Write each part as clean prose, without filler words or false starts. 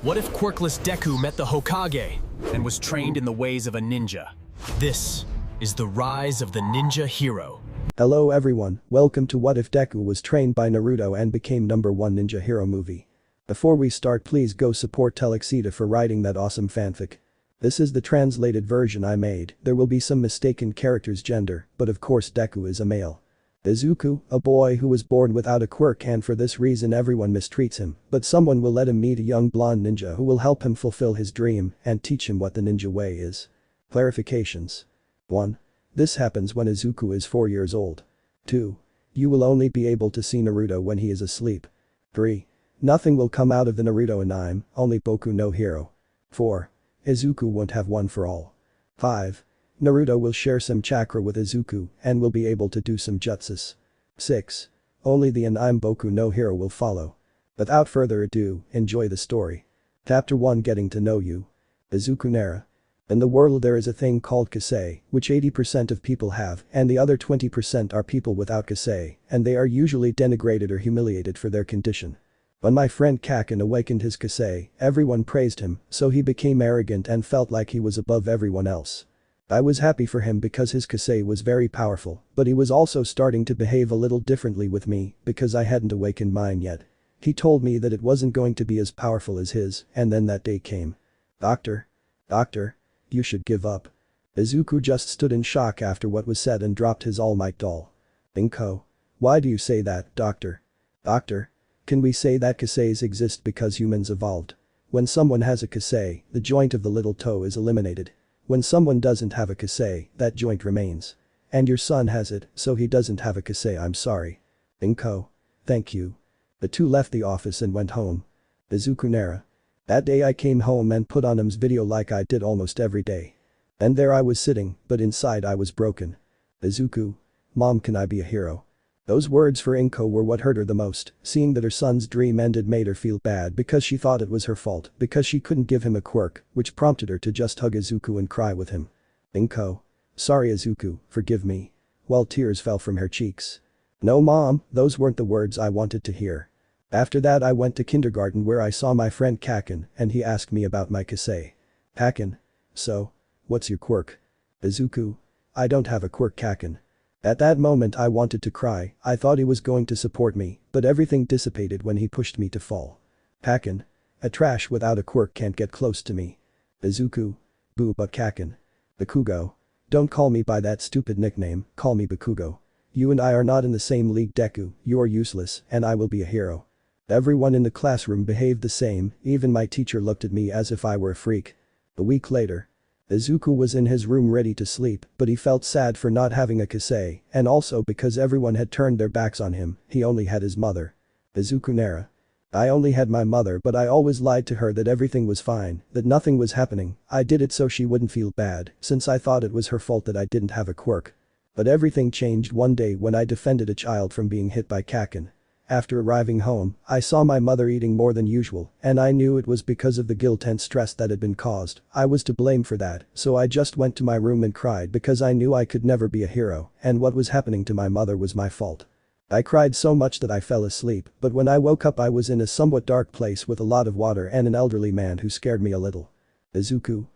What if Quirkless Deku met the Hokage and was trained in the ways of a ninja? This is the rise of the ninja hero. Hello everyone, welcome to What If Deku Was Trained by Naruto and Became #1 Ninja Hero movie. Before we start, please go support Teloxita for writing that awesome fanfic. This is the translated version I made. There will be some mistaken character's gender, but of course Deku is a male. Izuku, a boy who was born without a quirk, and for this reason everyone mistreats him, but someone will let him meet a young blonde ninja who will help him fulfill his dream and teach him what the ninja way is. Clarifications. 1. This happens when Izuku is 4 years old. 2. You will only be able to see Naruto when he is asleep. 3. Nothing will come out of the Naruto anime, only boku no hero. 4. Izuku won't have one for all. 5. Naruto will share some chakra with Izuku and will be able to do some jutsus. 6. Only the anime boku no hero will follow. Without further ado, enjoy the story. Chapter 1, Getting to Know You. Izuku Nara. In the world there is a thing called kasei, which 80% of people have, and the other 20% are people without kasei, and they are usually denigrated or humiliated for their condition. When my friend Kaken awakened his kasei, everyone praised him, so he became arrogant and felt like he was above everyone else. I was happy for him because his kasei was very powerful, but he was also starting to behave a little differently with me because I hadn't awakened mine yet. He told me that it wasn't going to be as powerful as his, and then that day came. Doctor? You should give up. Izuku just stood in shock after what was said and dropped his Almight doll. Inko. Why do you say that, doctor? Doctor? Can we say that kaseis exist because humans evolved? When someone has a kasei, the joint of the little toe is eliminated. When someone doesn't have a kasei, that joint remains. And your son has it, so he doesn't have a kasei. I'm sorry. Inko. Thank you. The two left the office and went home. Izuku Nara. That day I came home and put on M's video like I did almost every day. And there I was sitting, but inside I was broken. Izuku. Mom, can I be a hero? Those words for Inko were what hurt her the most. Seeing that her son's dream ended made her feel bad because she thought it was her fault because she couldn't give him a quirk, which prompted her to just hug Izuku and cry with him. Inko. Sorry Izuku, forgive me. While tears fell from her cheeks. No mom, those weren't the words I wanted to hear. After that I went to kindergarten where I saw my friend Kaken and he asked me about my kasei. Kaken. So? What's your quirk? Izuku. I don't have a quirk, Kaken. At that moment I wanted to cry. I thought he was going to support me, but everything dissipated when he pushed me to fall. Kaken. A trash without a quirk can't get close to me. Izuku. Boo, but Kaken. Bakugo. Don't call me by that stupid nickname, call me Bakugo. You and I are not in the same league, Deku, you're useless and I will be a hero. Everyone in the classroom behaved the same, even my teacher looked at me as if I were a freak. A week later. Izuku was in his room ready to sleep, but he felt sad for not having a kasei, and also because everyone had turned their backs on him, he only had his mother. Izuku Nara. I only had my mother, but I always lied to her that everything was fine, that nothing was happening. I did it so she wouldn't feel bad, since I thought it was her fault that I didn't have a quirk. But everything changed one day when I defended a child from being hit by Kaken. After arriving home, I saw my mother eating more than usual, and I knew it was because of the guilt and stress that had been caused. I was to blame for that, so I just went to my room and cried because I knew I could never be a hero, and what was happening to my mother was my fault. I cried so much that I fell asleep, but when I woke up I was in a somewhat dark place with a lot of water and an elderly man who scared me a little. Izuku.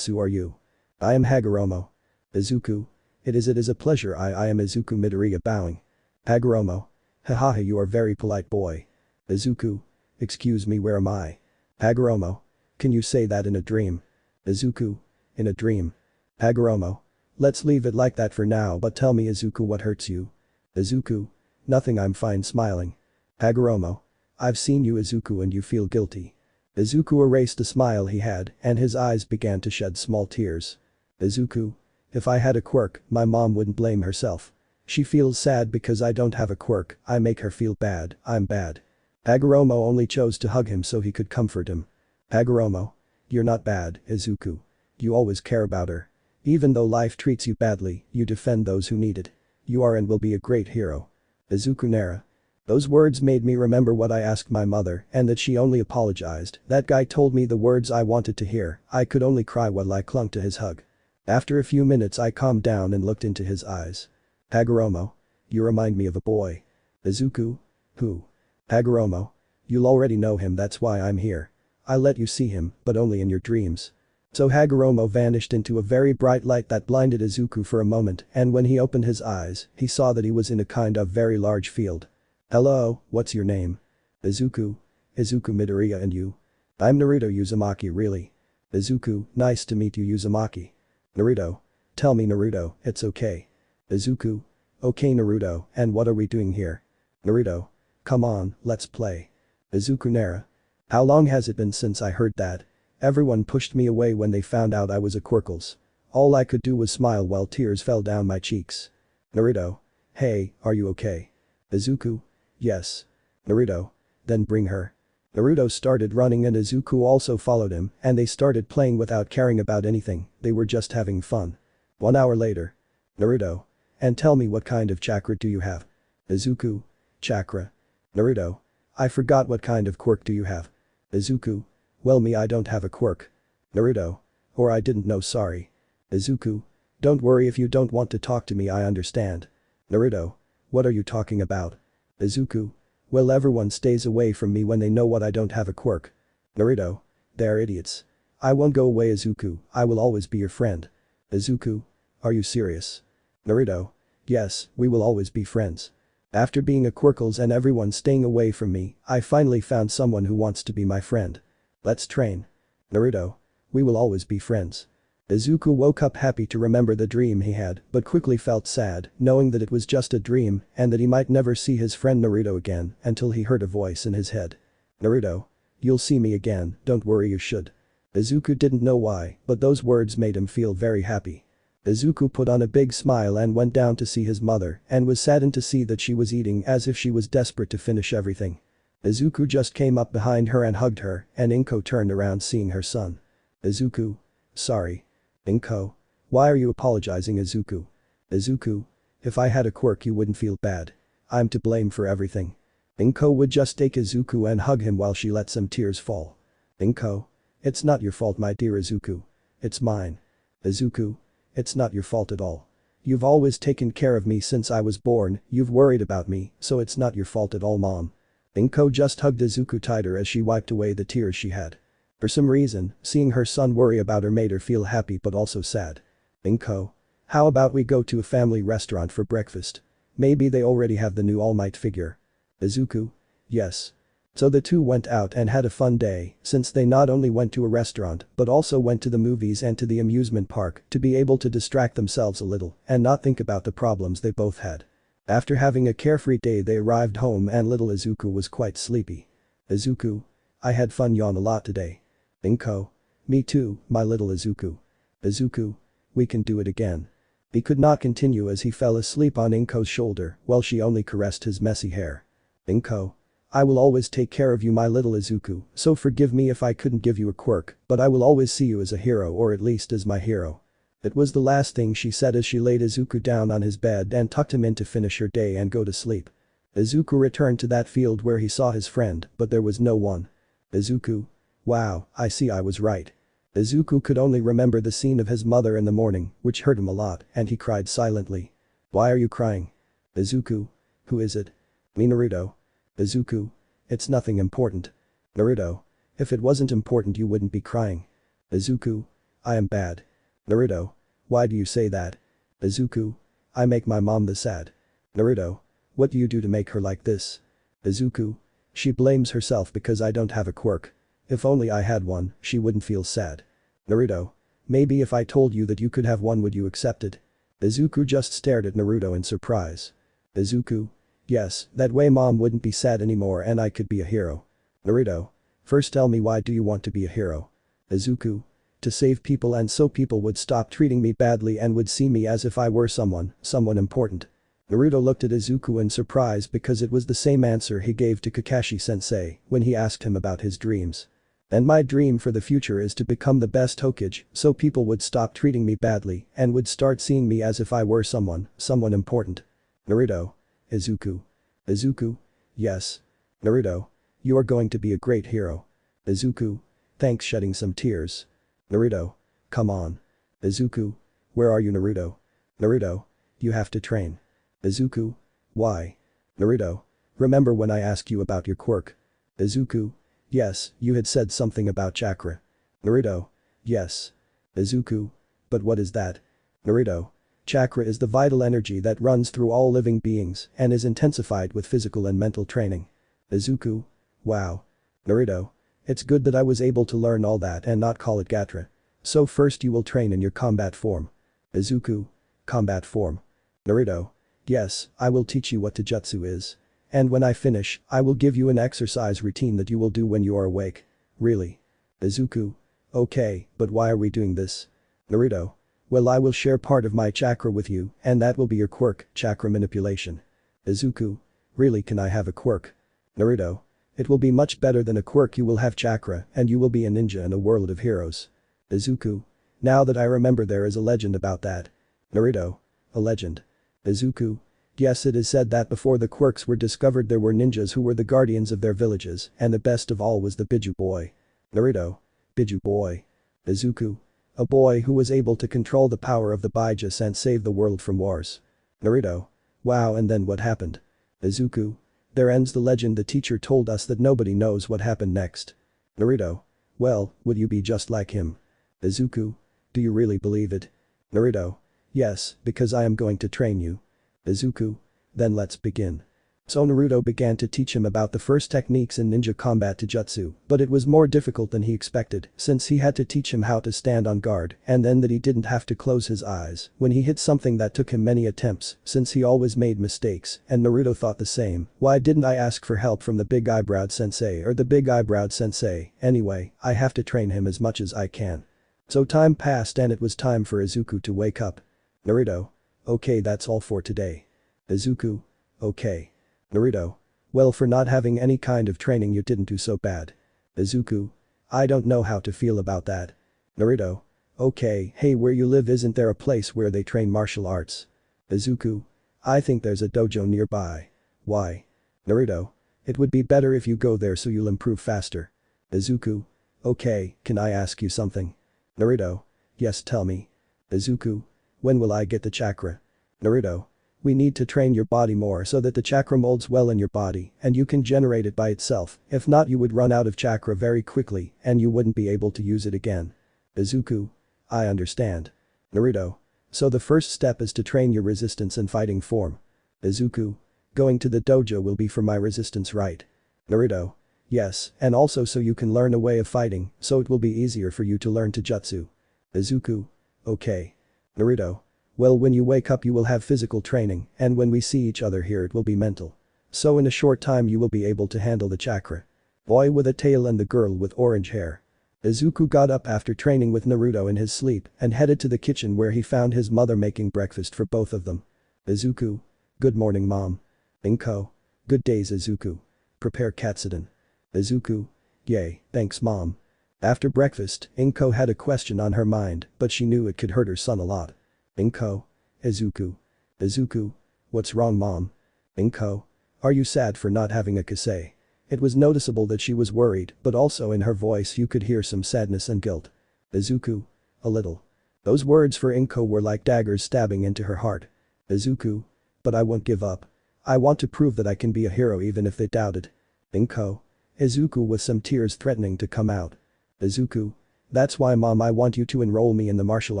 Who are you? I am Hagoromo. Izuku. It is a pleasure. I am Izuku Midoriya, bowing. Hagoromo. Haha, you are very polite boy. Izuku. Excuse me, where am I? Hagoromo. Can you say that in a dream? Izuku. In a dream. Hagoromo. Let's leave it like that for now, but tell me Izuku, what hurts you? Izuku. Nothing, I'm fine, smiling. Hagoromo. I've seen you Izuku and you feel guilty. Izuku erased the smile he had and his eyes began to shed small tears. Izuku. If I had a quirk, my mom wouldn't blame herself. She feels sad because I don't have a quirk, I make her feel bad, I'm bad. Hagoromo only chose to hug him so he could comfort him. Hagoromo. You're not bad, Izuku. You always care about her. Even though life treats you badly, you defend those who need it. You are and will be a great hero. Izuku Nara. Those words made me remember what I asked my mother and that she only apologized. That guy told me the words I wanted to hear, I could only cry while I clung to his hug. After a few minutes I calmed down and looked into his eyes. Hagoromo. You remind me of a boy. Izuku. Who? Hagoromo. You'll already know him, that's why I'm here. I let you see him, but only in your dreams. So Hagoromo vanished into a very bright light that blinded Izuku for a moment, and when he opened his eyes, he saw that he was in a kind of very large field. Hello, what's your name? Izuku. Izuku Midoriya, and you? I'm Naruto Uzumaki, really. Izuku, nice to meet you Uzumaki. Naruto. Tell me Naruto, it's okay. Izuku. Okay Naruto, and what are we doing here? Naruto. Come on, let's play. Izuku Nara. How long has it been since I heard that? Everyone pushed me away when they found out I was a Quirkless. All I could do was smile while tears fell down my cheeks. Naruto. Hey, are you okay? Izuku. Yes. Naruto. Then bring her. Naruto started running and Izuku also followed him, and they started playing without caring about anything, they were just having fun. 1 hour later. Naruto. And tell me what kind of chakra do you have? Izuku. Chakra. Naruto. I forgot what kind of quirk do you have? Izuku. Well me I don't have a quirk. Naruto. Or I didn't know, sorry. Izuku. Don't worry if you don't want to talk to me, I understand. Naruto. What are you talking about? Izuku. Well everyone stays away from me when they know what I don't have a quirk. Naruto. They're idiots. I won't go away Izuku, I will always be your friend. Izuku. Are you serious? Naruto. Yes, we will always be friends. After being a Quirkless and everyone staying away from me, I finally found someone who wants to be my friend. Let's train. Naruto. We will always be friends. Izuku woke up happy to remember the dream he had, but quickly felt sad, knowing that it was just a dream and that he might never see his friend Naruto again until he heard a voice in his head. Naruto. You'll see me again, don't worry, you should. Izuku didn't know why, but those words made him feel very happy. Izuku put on a big smile and went down to see his mother and was saddened to see that she was eating as if she was desperate to finish everything. Izuku just came up behind her and hugged her, and Inko turned around seeing her son. Izuku. Sorry. Inko. Why are you apologizing Izuku? Izuku. If I had a quirk you wouldn't feel bad. I'm to blame for everything. Inko would just take Izuku and hug him while she let some tears fall. Inko. It's not your fault my dear Izuku. It's mine. Izuku. It's not your fault at all. You've always taken care of me since I was born, you've worried about me, so it's not your fault at all mom. Inko just hugged Izuku tighter as she wiped away the tears she had. For some reason, seeing her son worry about her made her feel happy but also sad. Inko. How about we go to a family restaurant for breakfast? Maybe they already have the new Almight figure. Izuku. Yes. So the two went out and had a fun day, since they not only went to a restaurant but also went to the movies and to the amusement park to be able to distract themselves a little and not think about the problems they both had. After having a carefree day they arrived home and little Izuku was quite sleepy. Izuku. I had fun yawn a lot today. Inko. Me too, my little Izuku. Izuku. We can do it again. He could not continue as he fell asleep on Inko's shoulder while she only caressed his messy hair. Inko. I will always take care of you my little Izuku, so forgive me if I couldn't give you a quirk, but I will always see you as a hero or at least as my hero. It was the last thing she said as she laid Izuku down on his bed and tucked him in to finish her day and go to sleep. Izuku returned to that field where he saw his friend, but there was no one. Izuku. Wow, I see I was right. Izuku could only remember the scene of his mother in the morning, which hurt him a lot, and he cried silently. Why are you crying? Izuku. Who is it? Me Naruto. Izuku. It's nothing important. Naruto. If it wasn't important you wouldn't be crying. Izuku. I am bad. Naruto. Why do you say that? Izuku. I make my mom this sad. Naruto. What do you do to make her like this? Izuku. She blames herself because I don't have a quirk. If only I had one, she wouldn't feel sad. Naruto. Maybe if I told you that you could have one would you accept it? Izuku just stared at Naruto in surprise. Izuku. Yes, that way mom wouldn't be sad anymore and I could be a hero. Naruto. First tell me why do you want to be a hero? Izuku. To save people and so people would stop treating me badly and would see me as if I were someone important. Naruto looked at Izuku in surprise because it was the same answer he gave to Kakashi-sensei when he asked him about his dreams. And my dream for the future is to become the best Hokage so people would stop treating me badly and would start seeing me as if I were someone important. Naruto. Izuku. Izuku. Yes. Naruto. You are going to be a great hero. Izuku. Thanks shedding some tears. Naruto. Come on. Izuku. Where are you Naruto? Naruto. You have to train. Izuku. Why? Naruto. Remember when I asked you about your quirk? Izuku. Yes, you had said something about chakra. Naruto. Yes. Izuku. But what is that? Naruto. Chakra is the vital energy that runs through all living beings and is intensified with physical and mental training. Izuku. Wow. Naruto. It's good that I was able to learn all that and not call it Gatra. So first you will train in your combat form. Izuku. Combat form. Naruto. Yes, I will teach you what Taijutsu is. And when I finish, I will give you an exercise routine that you will do when you are awake. Really? Izuku. Okay, but why are we doing this? Naruto. Well, I will share part of my chakra with you, and that will be your quirk, chakra manipulation. Izuku. Really, can I have a quirk? Naruto. It will be much better than a quirk. You will have chakra and you will be a ninja in a world of heroes. Izuku. Now that I remember, there is a legend about that. Naruto. A legend. Izuku. Yes, it is said that before the quirks were discovered there were ninjas who were the guardians of their villages, and the best of all was the Biju boy. Naruto. Biju boy. Izuku. A boy who was able to control the power of the Bijus and save the world from wars. Naruto. Wow, and then what happened? Izuku. There ends the legend. The teacher told us that nobody knows what happened next. Naruto. Well, would you be just like him? Izuku. Do you really believe it? Naruto. Yes, because I am going to train you. Izuku. Then let's begin. So Naruto began to teach him about the first techniques in ninja combat Taijutsu, but it was more difficult than he expected since he had to teach him how to stand on guard and then that he didn't have to close his eyes when he hit something that took him many attempts since he always made mistakes, and Naruto thought the same. Why didn't I ask for help from the big eyebrowed sensei or the big eyebrowed sensei? Anyway, I have to train him as much as I can. So time passed and it was time for Izuku to wake up. Naruto. Okay, that's all for today. Izuku. Okay. Naruto. Well, for not having any kind of training you didn't do so bad. Izuku. I don't know how to feel about that. Naruto. Okay, hey, where you live, isn't there a place where they train martial arts? Izuku. I think there's a dojo nearby. Why? Naruto. It would be better if you go there so you'll improve faster. Izuku. Okay, can I ask you something? Naruto. Yes, tell me. Izuku. When will I get the chakra? Naruto. We need to train your body more so that the chakra molds well in your body and you can generate it by itself. If not, you would run out of chakra very quickly and you wouldn't be able to use it again. Izuku. I understand. Naruto. So the first step is to train your resistance and fighting form. Izuku. Going to the dojo will be for my resistance, right? Naruto. Yes, and also so you can learn a way of fighting, so it will be easier for you to learn Taijutsu. Izuku. Okay. Naruto. Well, when you wake up you will have physical training, and when we see each other here it will be mental. So in a short time you will be able to handle the chakra. Boy with a tail and the girl with orange hair. Izuku got up after training with Naruto in his sleep and headed to the kitchen where he found his mother making breakfast for both of them. Izuku. Good morning, mom. Inko. Good days, Izuku. Prepare katsudon. Izuku. Yay, thanks mom. After breakfast, Inko had a question on her mind, but she knew it could hurt her son a lot. Inko. Izuku. Izuku. What's wrong, mom? Inko. Are you sad for not having a Kasei? It was noticeable that she was worried, but also in her voice you could hear some sadness and guilt. Izuku. A little. Those words for Inko were like daggers stabbing into her heart. Izuku. But I won't give up. I want to prove that I can be a hero even if they doubt it. Inko. Izuku with some tears threatening to come out. Izuku. That's why, mom, I want you to enroll me in the martial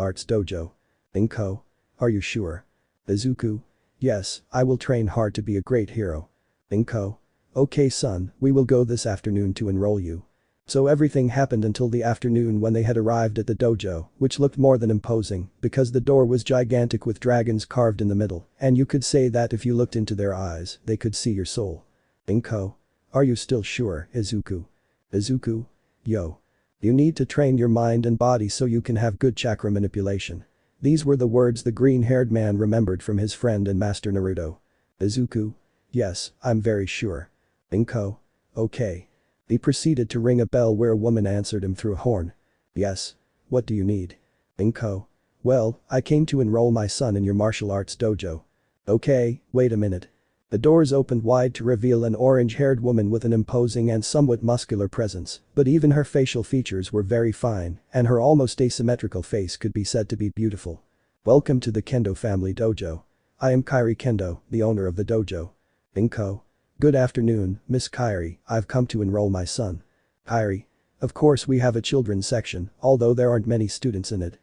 arts dojo. Inko. Are you sure? Izuku. Yes, I will train hard to be a great hero. Inko. Okay son, we will go this afternoon to enroll you. So everything happened until the afternoon when they had arrived at the dojo, which looked more than imposing because the door was gigantic with dragons carved in the middle, and you could say that if you looked into their eyes, they could see your soul. Inko. Are you still sure, Izuku? Izuku. Yo. You need to train your mind and body so you can have good chakra manipulation. These were the words the green-haired man remembered from his friend and master Naruto. Izuku. Yes, I'm very sure. Inko. Okay. He proceeded to ring a bell where a woman answered him through a horn. Yes. What do you need? Inko. Well, I came to enroll my son in your martial arts dojo. Okay, wait a minute. The doors opened wide to reveal an orange-haired woman with an imposing and somewhat muscular presence, but even her facial features were very fine, and her almost asymmetrical face could be said to be beautiful. Welcome to the Kendo family dojo. I am Kairi Kendo, the owner of the dojo. Inko. Good afternoon, Miss Kairi, I've come to enroll my son. Kairi. Of course we have a children's section, although there aren't many students in it,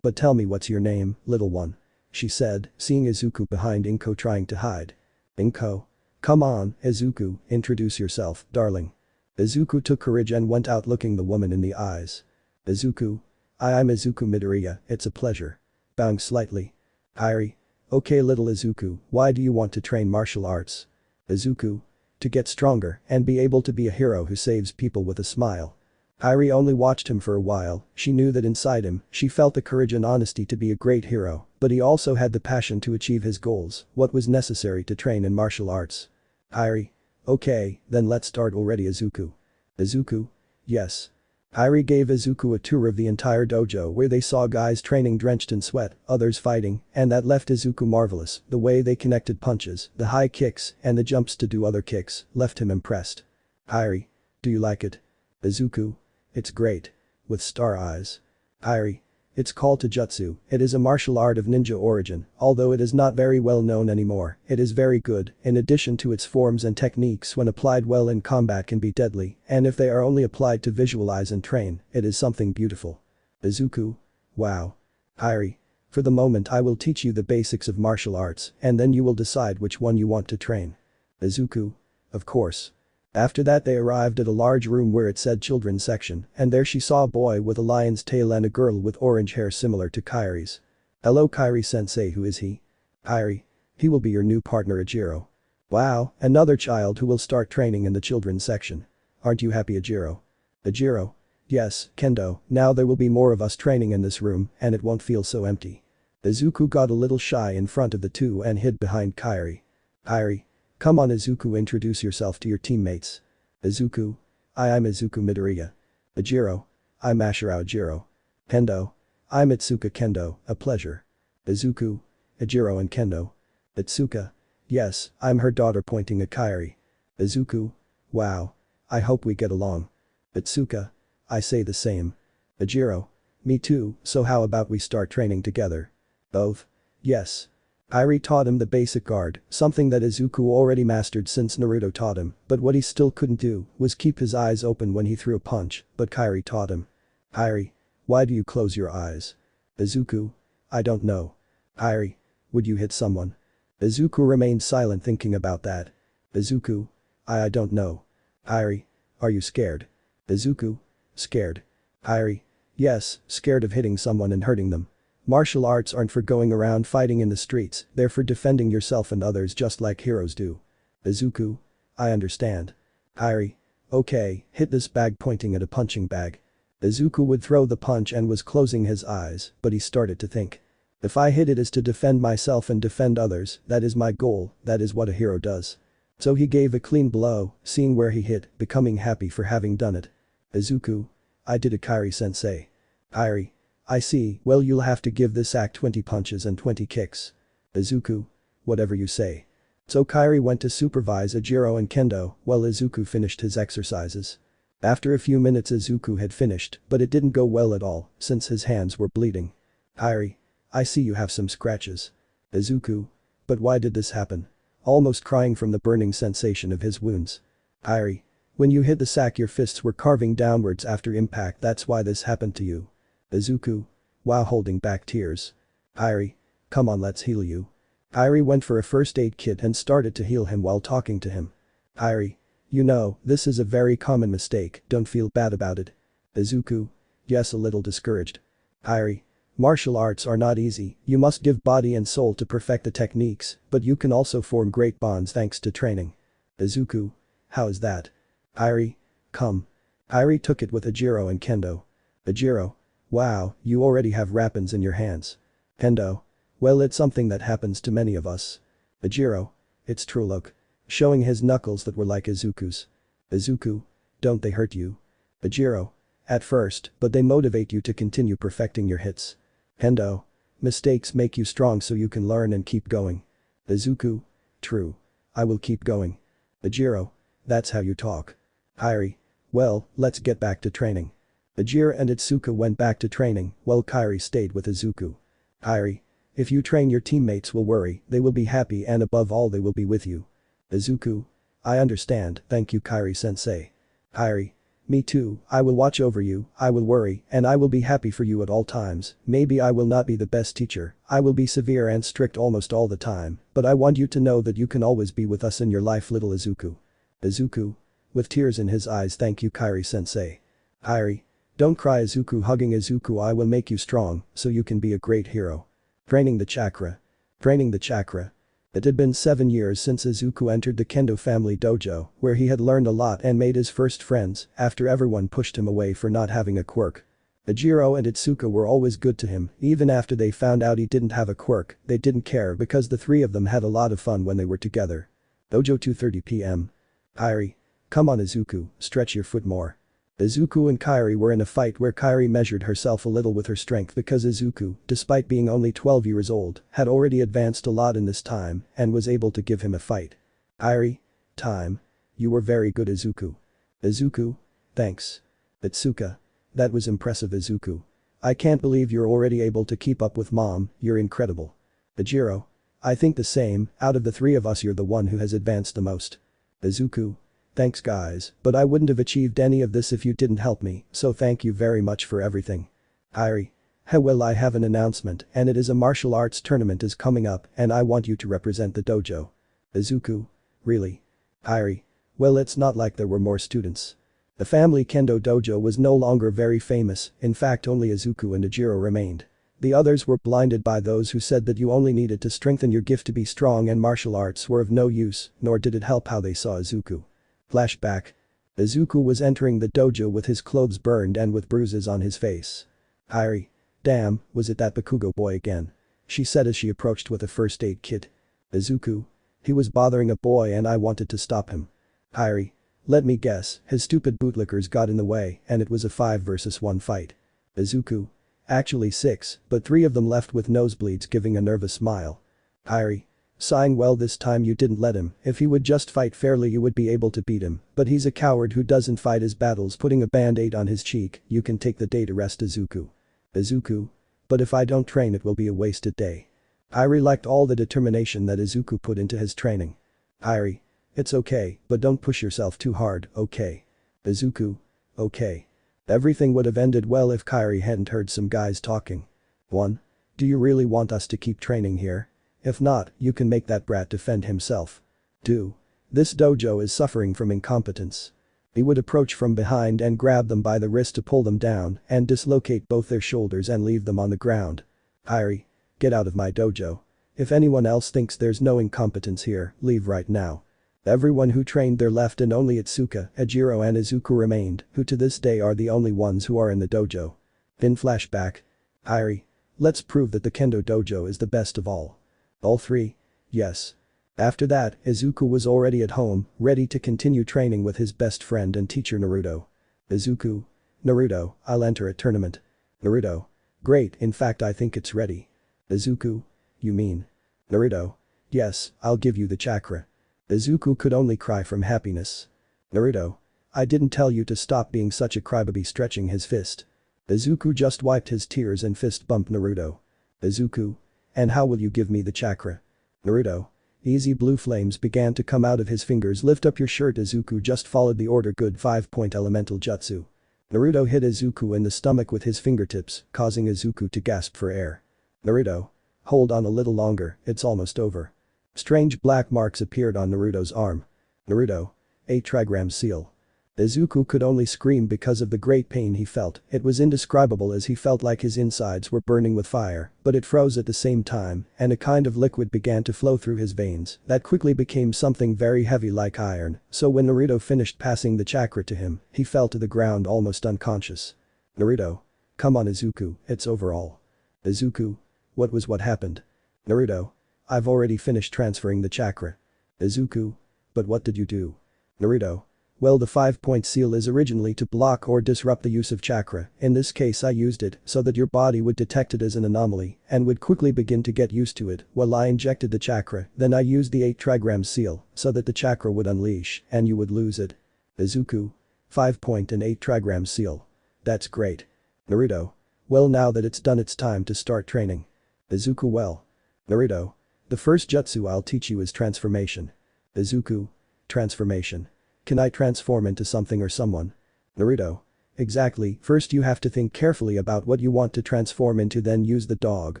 But tell me what's your name, little one? She said, seeing Izuku behind Inko trying to hide. Inko. Come on, Izuku, introduce yourself, darling. Izuku took courage and went out looking the woman in the eyes. Izuku. I'm Izuku Midoriya, it's a pleasure. Bowing slightly. Kairi. Okay little Izuku, why do you want to train martial arts? Izuku. To get stronger and be able to be a hero who saves people with a smile. Kairi only watched him for a while, she knew that inside him, she felt the courage and honesty to be a great hero, but he also had the passion to achieve his goals, what was necessary to train in martial arts. Kairi. Okay, then let's start already Izuku. Izuku. Yes. Kairi gave Izuku a tour of the entire dojo where they saw guys training drenched in sweat, others fighting, and that left Izuku marvelous, the way they connected punches, the high kicks, and the jumps to do other kicks, left him impressed. Kairi. Do you like it? Izuku. It's great. With star eyes. Kairi. It's called Taijutsu, it is a martial art of ninja origin, although it is not very well known anymore, it is very good, in addition to its forms and techniques when applied well in combat can be deadly, and if they are only applied to visualize and train, it is something beautiful. Izuku. Wow. Kairi. For the moment I will teach you the basics of martial arts, and then you will decide which one you want to train. Izuku. Of course. After that they arrived at a large room where it said children's section, and there she saw a boy with a lion's tail and a girl with orange hair similar to Kairi's. Hello Kairi-sensei, who is he? Kairi. He will be your new partner Ejiro. Wow, another child who will start training in the children's section. Aren't you happy Ejiro? Ejiro. Yes, Kendo, now there will be more of us training in this room and it won't feel so empty. Izuku got a little shy in front of the two and hid behind Kairi. Kairi. Come on Izuku, introduce yourself to your teammates. Izuku. I'm Izuku Midoriya. Ejiro. I'm Ashirao Ejiro. Kendo. I'm Itsuka Kendo, a pleasure. Izuku. Ejiro and Kendo. Itsuka. Yes, I'm her daughter pointing at Kairi. Izuku. Wow. I hope we get along. Itsuka. I say the same. Ejiro. Me too, so how about we start training together? Both? Yes. Kairi taught him the basic guard, something that Izuku already mastered since Naruto taught him, but what he still couldn't do was keep his eyes open when he threw a punch, but Kairi taught him. Kairi. Why do you close your eyes? Izuku. I don't know. Kairi. Would you hit someone? Izuku remained silent thinking about that. Izuku. I don't know. Kairi. Are you scared? Izuku. Scared. Kairi. Yes, scared of hitting someone and hurting them. Martial arts aren't for going around fighting in the streets, they're for defending yourself and others just like heroes do. Izuku. I understand. Kairi. Okay, hit this bag pointing at a punching bag. Izuku would throw the punch and was closing his eyes, but he started to think. If I hit it is to defend myself and defend others, that is my goal, that is what a hero does. So he gave a clean blow, seeing where he hit, becoming happy for having done it. Izuku. I did it Kairi-sensei. Kairi. I see, well you'll have to give this act 20 punches and 20 kicks. Izuku. Whatever you say. So Kairi went to supervise Ejiro and Kendo while Izuku finished his exercises. After a few minutes Izuku had finished, but it didn't go well at all since his hands were bleeding. Kairi. I see you have some scratches. Izuku. But why did this happen? Almost crying from the burning sensation of his wounds. Kairi. When you hit the sack your fists were carving downwards after impact, that's why this happened to you. Izuku. While holding back tears. Kairi. Come on, let's heal you. Kairi went for a first aid kit and started to heal him while talking to him. Kairi. You know, this is a very common mistake, don't feel bad about it. Izuku. Yes, a little discouraged. Kairi. Martial arts are not easy, you must give body and soul to perfect the techniques, but you can also form great bonds thanks to training. Izuku. How is that? Kairi. Come. Kairi took it with Ejiro and Kendo. Ejiro. Wow, you already have weapons in your hands. Kendo. Well, it's something that happens to many of us. Ejiro. It's true, look. Showing his knuckles that were like Izuku's. Izuku. Don't they hurt you? Ejiro. At first, but they motivate you to continue perfecting your hits. Kendo. Mistakes make you strong so you can learn and keep going. Izuku. True. I will keep going. Ejiro. That's how you talk. Kairi. Well, let's get back to training. Ejiro and Itsuka went back to training while Kairi stayed with Izuku. Kairi. If you train your teammates will worry, they will be happy and above all they will be with you. Izuku. I understand, thank you Kairi-sensei. Kairi. Me too, I will watch over you, I will worry, and I will be happy for you at all times. Maybe I will not be the best teacher, I will be severe and strict almost all the time, but I want you to know that you can always be with us in your life, little Izuku. Izuku. With tears in his eyes, thank you, Kairi-sensei. Kairi. Don't cry, Izuku, hugging Izuku. I will make you strong, so you can be a great hero. Draining the chakra. Draining the chakra. It had been 7 years since Izuku entered the Kendo family dojo, where he had learned a lot and made his first friends, after everyone pushed him away for not having a quirk. Ejiro and Itsuka were always good to him, even after they found out he didn't have a quirk, they didn't care because the three of them had a lot of fun when they were together. Dojo 2:30 p.m. Kairi. Come on, Izuku, stretch your foot more. Izuku and Kairi were in a fight where Kairi measured herself a little with her strength because Izuku, despite being only 12 years old, had already advanced a lot in this time and was able to give him a fight. Kairi. Time. You were very good, Izuku. Izuku. Thanks. Itsuka. That was impressive, Izuku. I can't believe you're already able to keep up with mom, you're incredible. Ejiro. I think the same, out of the three of us you're the one who has advanced the most. Izuku. Thanks guys, but I wouldn't have achieved any of this if you didn't help me, so thank you very much for everything. Kairi. Hey, well, I have an announcement and it is a martial arts tournament is coming up and I want you to represent the dojo. Izuku. Really? Kairi. Well, it's not like there were more students. The family kendo dojo was no longer very famous, in fact only Izuku and Ejiro remained. The others were blinded by those who said that you only needed to strengthen your gift to be strong and martial arts were of no use, nor did it help how they saw Izuku. Flashback. Izuku was entering the dojo with his clothes burned and with bruises on his face. Kairi. Damn, was it that Bakugo boy again? She said as she approached with a first aid kit. Izuku. He was bothering a boy and I wanted to stop him. Kairi. Let me guess, his stupid bootlickers got in the way and it was a 5 versus 1 fight. Izuku. Actually 6, but 3 of them left with nosebleeds, giving a nervous smile. Kairi. Sighing, well, this time you didn't let him, if he would just fight fairly you would be able to beat him, but he's a coward who doesn't fight his battles, putting a band-aid on his cheek. You can take the day to rest, Izuku. Izuku. But if I don't train it will be a wasted day. Kairi liked all the determination that Izuku put into his training. Kairi. It's okay, but don't push yourself too hard, okay? Izuku. Okay. Everything would have ended well if Kairi hadn't heard some guys talking. 1. Do you really want us to keep training here? If not, you can make that brat defend himself. 2. This dojo is suffering from incompetence. He would approach from behind and grab them by the wrist to pull them down and dislocate both their shoulders and leave them on the ground. Kairi. Get out of my dojo. If anyone else thinks there's no incompetence here, leave right now. Everyone who trained there left and only Itsuka, Ejiro and Izuku remained, who to this day are the only ones who are in the dojo. In flashback. Kairi. Let's prove that the kendo dojo is the best of all. All 3? Yes. After that, Izuku was already at home, ready to continue training with his best friend and teacher Naruto. Izuku. Naruto, I'll enter a tournament. Naruto. Great, in fact I think it's ready. Izuku. You mean? Naruto. Yes, I'll give you the chakra. Izuku could only cry from happiness. Naruto. I didn't tell you to stop being such a crybaby, stretching his fist. Izuku just wiped his tears and fist bumped Naruto. Izuku. And how will you give me the chakra? Naruto. Easy. Blue flames began to come out of his fingers. Lift up your shirt. Izuku just followed the order. Good. 5-point elemental jutsu. Naruto hit Izuku in the stomach with his fingertips, causing Izuku to gasp for air. Naruto. Hold on a little longer, it's almost over. Strange black marks appeared on Naruto's arm. Naruto. A trigram seal. Izuku could only scream because of the great pain he felt. It was indescribable as he felt like his insides were burning with fire, but it froze at the same time, and a kind of liquid began to flow through his veins that quickly became something very heavy like iron, so when Naruto finished passing the chakra to him, he fell to the ground almost unconscious. Naruto. Come on Izuku, it's over all. Izuku. What happened? Naruto. I've already finished transferring the chakra. Izuku. But what did you do? Naruto. Well, the 5-point seal is originally to block or disrupt the use of chakra. In this case I used it so that your body would detect it as an anomaly and would quickly begin to get used to it while I injected the chakra. Then I used the 8 trigram seal so that the chakra would unleash and you would lose it. Izuku. 5-point and 8 trigram seal. That's great. Naruto. Well, now that it's done it's time to start training. Izuku. Well. Naruto. The first jutsu I'll teach you is transformation. Izuku. Transformation. Can I transform into something or someone? Naruto. Exactly, first you have to think carefully about what you want to transform into, then use the dog,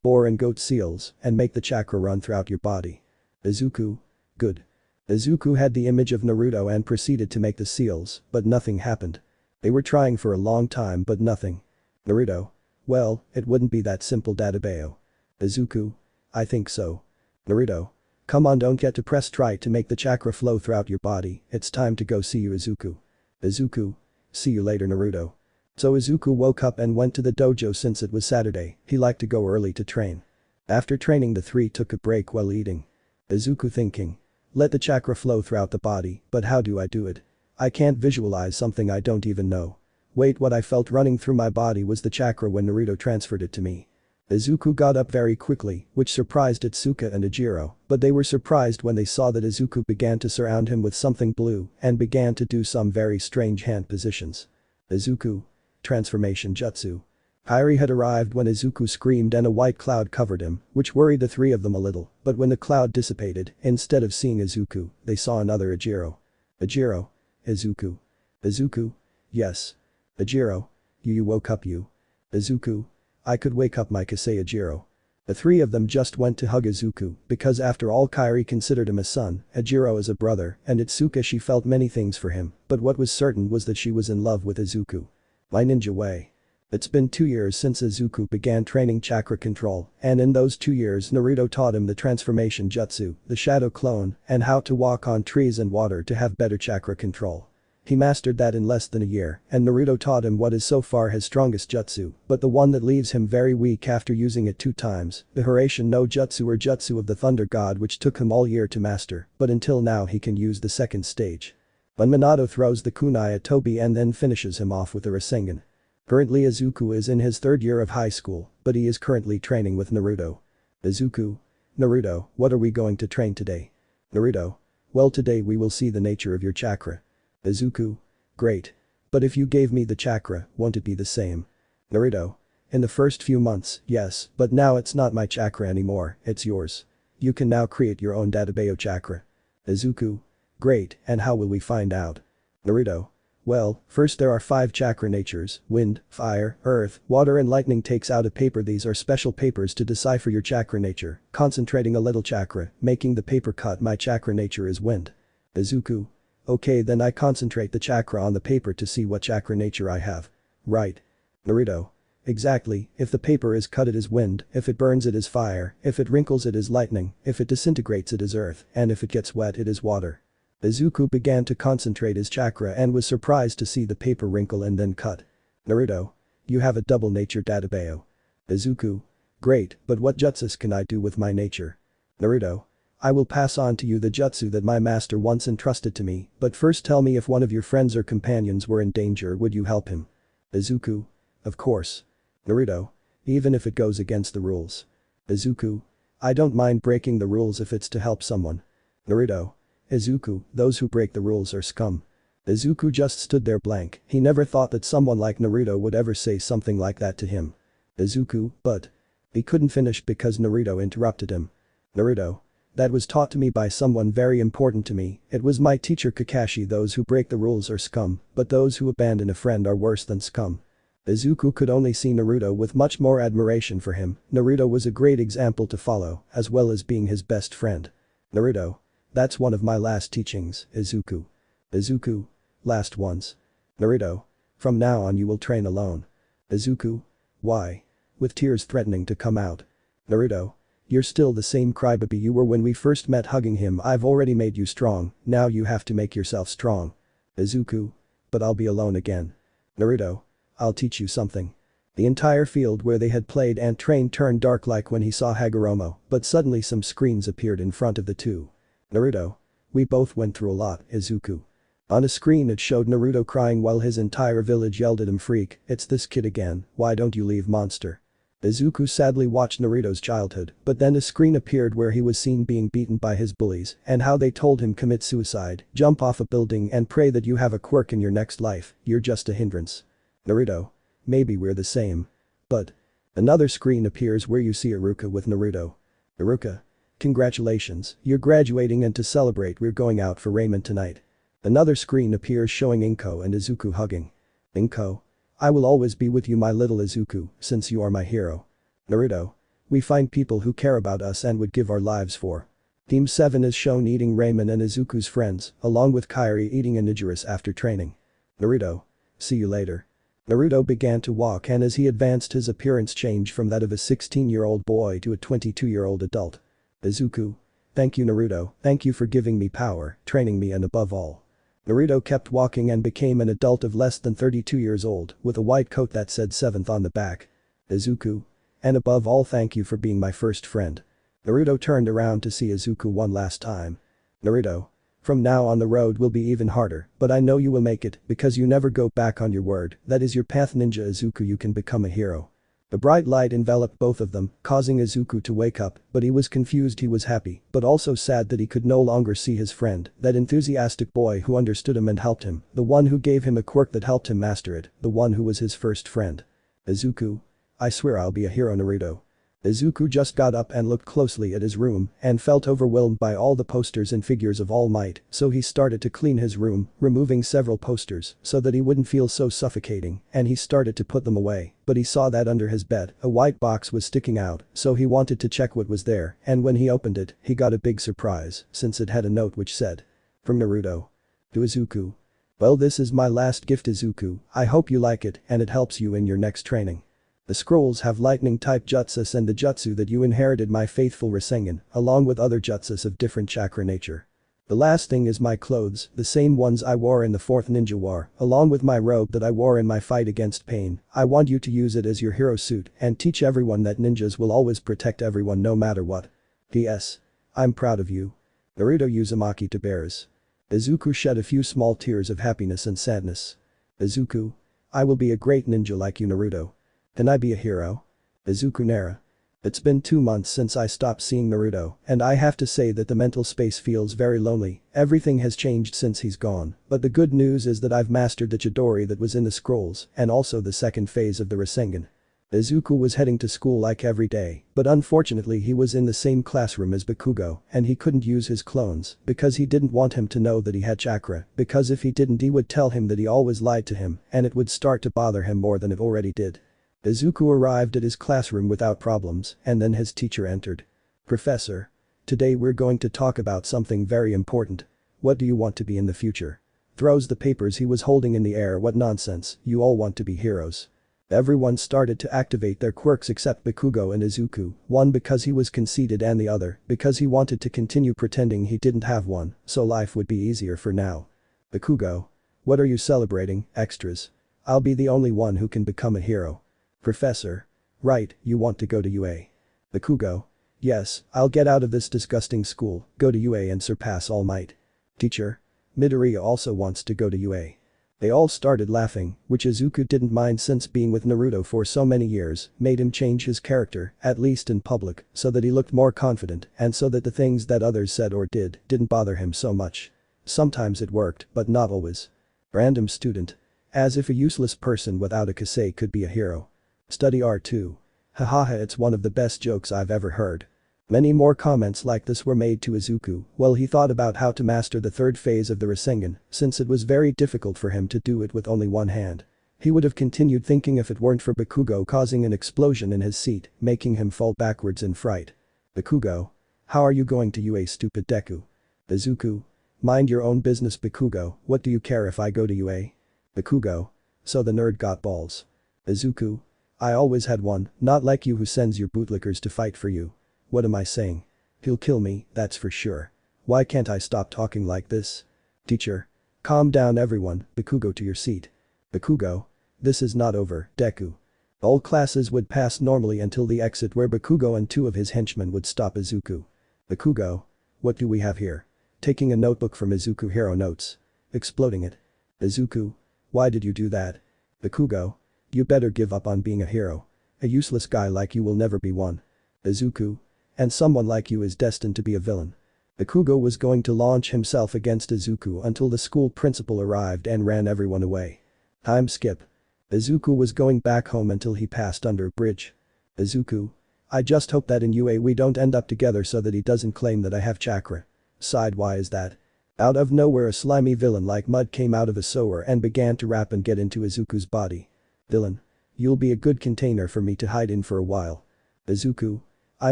boar and goat seals and make the chakra run throughout your body. Izuku. Good. Izuku had the image of Naruto and proceeded to make the seals, but nothing happened. They were trying for a long time but nothing. Naruto. Well, it wouldn't be that simple, Databeo. Izuku. I think so. Naruto. Come on, don't get depressed, try to make the chakra flow throughout your body, it's time to go, see you Izuku. Izuku. See you later, Naruto. So Izuku woke up and went to the dojo. Since it was Saturday, he liked to go early to train. After training, the three took a break while eating. Izuku thinking. Let the chakra flow throughout the body, but how do I do it? I can't visualize something I don't even know. Wait, what I felt running through my body was the chakra when Naruto transferred it to me. Izuku got up very quickly, which surprised Itsuka and Ejiro, but they were surprised when they saw that Izuku began to surround him with something blue and began to do some very strange hand positions. Izuku. Transformation jutsu. Kairi had arrived when Izuku screamed and a white cloud covered him, which worried the three of them a little, but when the cloud dissipated, instead of seeing Izuku, they saw another Ejiro. Ejiro. Izuku. Izuku. Yes. Ejiro. You woke up, you. Izuku. I could wake up my Kasei. Ejiro. The three of them just went to hug Izuku because after all Kairi considered him a son, Ejiro as a brother, and Itsuka she felt many things for him, but what was certain was that she was in love with Izuku. My ninja way. It's been 2 years since Izuku began training chakra control, and in those 2 years Naruto taught him the transformation jutsu, the shadow clone, and how to walk on trees and water to have better chakra control. He mastered that in less than a year, and Naruto taught him what is so far his strongest jutsu, but the one that leaves him very weak after using it 2 times, the Hiraishin no Jutsu or Jutsu of the Thunder God, which took him all year to master, but until now he can use the second stage. When Minato throws the kunai at Tobi and then finishes him off with the Rasengan. Currently Izuku is in his 3rd year of high school, but he is currently training with Naruto. Izuku. Naruto, what are we going to train today? Naruto. Well, today we will see the nature of your chakra. Izuku. Great. But if you gave me the chakra, won't it be the same? Naruto. In the first few months, yes, but now it's not my chakra anymore, it's yours. You can now create your own Databeo chakra. Izuku. Great, and how will we find out? Naruto. Well, first there are 5 chakra natures, wind, fire, earth, water and lightning. Takes out a paper. These are special papers to decipher your chakra nature, concentrating a little chakra, making the paper cut. My chakra nature is wind. Izuku. Okay, then I concentrate the chakra on the paper to see what chakra nature I have. Right. Naruto. Exactly, if the paper is cut it is wind, if it burns it is fire, if it wrinkles it is lightning, if it disintegrates it is earth, and if it gets wet it is water. Izuku began to concentrate his chakra and was surprised to see the paper wrinkle and then cut. Naruto. You have a double nature Databeo. Izuku. Great, but what jutsus can I do with my nature? Naruto. I will pass on to you the jutsu that my master once entrusted to me, but first tell me, if one of your friends or companions were in danger, would you help him? Izuku. Of course. Naruto. Even if it goes against the rules. Izuku. I don't mind breaking the rules if it's to help someone. Naruto. Izuku, those who break the rules are scum. Izuku just stood there blank, he never thought that someone like Naruto would ever say something like that to him. Izuku, but. He couldn't finish because Naruto interrupted him. Naruto. That was taught to me by someone very important to me, it was my teacher Kakashi. Those who break the rules are scum, but those who abandon a friend are worse than scum. Izuku could only see Naruto with much more admiration for him. Naruto was a great example to follow, as well as being his best friend. Naruto. That's one of my last teachings, Izuku. Izuku. Last ones. Naruto. From now on you will train alone. Izuku. Why? With tears threatening to come out. Naruto. You're still the same crybaby you were when we first met. Hugging him. I've already made you strong, now you have to make yourself strong. Izuku. But I'll be alone again. Naruto. I'll teach you something. The entire field where they had played and trained turned dark like when he saw Hagoromo, but suddenly some screens appeared in front of the two. Naruto. We both went through a lot, Izuku. On a screen it showed Naruto crying while his entire village yelled at him, freak, it's this kid again, why don't you leave, monster? Izuku sadly watched Naruto's childhood, but then a screen appeared where he was seen being beaten by his bullies and how they told him commit suicide, jump off a building and pray that you have a quirk in your next life, you're just a hindrance. Naruto. Maybe we're the same. But. Another screen appears where you see Iruka with Naruto. Iruka. Congratulations, you're graduating, and to celebrate we're going out for ramen tonight. Another screen appears showing Inko and Izuku hugging. Inko. I will always be with you my little Izuku, since you are my hero. Naruto. We find people who care about us and would give our lives for. Team 7 is shown eating ramen and Izuku's friends, along with Kairi eating onigiri after training. Naruto. See you later. Naruto began to walk, and as he advanced his appearance changed from that of a 16-year-old boy to a 22-year-old adult. Izuku. Thank you Naruto, thank you for giving me power, training me and above all. Naruto kept walking and became an adult of less than 32 years old, with a white coat that said 7th on the back. Izuku. And above all thank you for being my first friend. Naruto turned around to see Izuku one last time. Naruto. From now on the road will be even harder, but I know you will make it because you never go back on your word, that is your path ninja Izuku, you can become a hero. The bright light enveloped both of them, causing Izuku to wake up, but he was confused, he was happy, but also sad that he could no longer see his friend, that enthusiastic boy who understood him and helped him, the one who gave him a quirk that helped him master it, the one who was his first friend. Izuku. I swear I'll be a hero Naruto. Izuku just got up and looked closely at his room and felt overwhelmed by all the posters and figures of All Might, so he started to clean his room, removing several posters so that he wouldn't feel so suffocating, and he started to put them away, but he saw that under his bed, a white box was sticking out, so he wanted to check what was there, and when he opened it, he got a big surprise, since it had a note which said, "From Naruto. To Izuku. Well, this is my last gift Izuku, I hope you like it and it helps you in your next training. The scrolls have lightning-type jutsus and the jutsu that you inherited my faithful Rasengan, along with other jutsus of different chakra nature. The last thing is my clothes, the same ones I wore in the 4th Ninja War, along with my robe that I wore in my fight against pain. I want you to use it as your hero suit and teach everyone that ninjas will always protect everyone no matter what. P.S. I'm proud of you. Naruto Uzumaki to bears." Izuku shed a few small tears of happiness and sadness. Izuku. I will be a great ninja like you Naruto. Can I be a hero? Izuku Nara. It's been 2 months since I stopped seeing Naruto, and I have to say that the mental space feels very lonely, everything has changed since he's gone, but the good news is that I've mastered the Chidori that was in the scrolls, and also the second phase of the Rasengan. Izuku was heading to school like every day, but unfortunately he was in the same classroom as Bakugo, and he couldn't use his clones, because he didn't want him to know that he had chakra, because if he didn't he would tell him that he always lied to him, and it would start to bother him more than it already did. Izuku arrived at his classroom without problems, and then his teacher entered. "Professor. Today we're going to talk about something very important. What do you want to be in the future?" Throws the papers he was holding in the air. "What nonsense, you all want to be heroes." Everyone started to activate their quirks except Bakugo and Izuku, one because he was conceited and the other because he wanted to continue pretending he didn't have one, so life would be easier for now. Bakugo. What are you celebrating, extras? I'll be the only one who can become a hero. Professor. Right, you want to go to UA. Bakugo. Yes, I'll get out of this disgusting school, go to UA and surpass All Might. Teacher. Midoriya also wants to go to UA. They all started laughing, which Izuku didn't mind since being with Naruto for so many years made him change his character, at least in public, so that he looked more confident and so that the things that others said or did didn't bother him so much. Sometimes it worked, but not always. Random student. As if a useless person without a kasei could be a hero. Study R2. Hahaha, it's one of the best jokes I've ever heard. Many more comments like this were made to Izuku while he thought about how to master the 3rd phase of the Rasengan, since it was very difficult for him to do it with only one hand. He would have continued thinking if it weren't for Bakugo causing an explosion in his seat, making him fall backwards in fright. Bakugo. How are you going to UA, stupid Deku? Izuku. Mind your own business Bakugo, what do you care if I go to UA? Bakugo. So the nerd got balls. Izuku. I always had one, not like you who sends your bootlickers to fight for you. What am I saying? He'll kill me, that's for sure. Why can't I stop talking like this? Teacher. Calm down everyone, Bakugo to your seat. Bakugo. This is not over, Deku. All classes would pass normally until the exit where Bakugo and 2 of his henchmen would stop Izuku. Bakugo. What do we have here? Taking a notebook from Izuku hero notes. Exploding it. Izuku. Why did you do that? Bakugo. You better give up on being a hero. A useless guy like you will never be one. Izuku. And someone like you is destined to be a villain. Bakugo was going to launch himself against Izuku until the school principal arrived and ran everyone away. Time skip. Izuku was going back home until he passed under a bridge. Izuku. I just hope that in UA we don't end up together so that he doesn't claim that I have chakra. Side, why is that? Out of nowhere a slimy villain like mud came out of a sewer and began to wrap and get into Izuku's body. Villain. You'll be a good container for me to hide in for a while. Izuku. I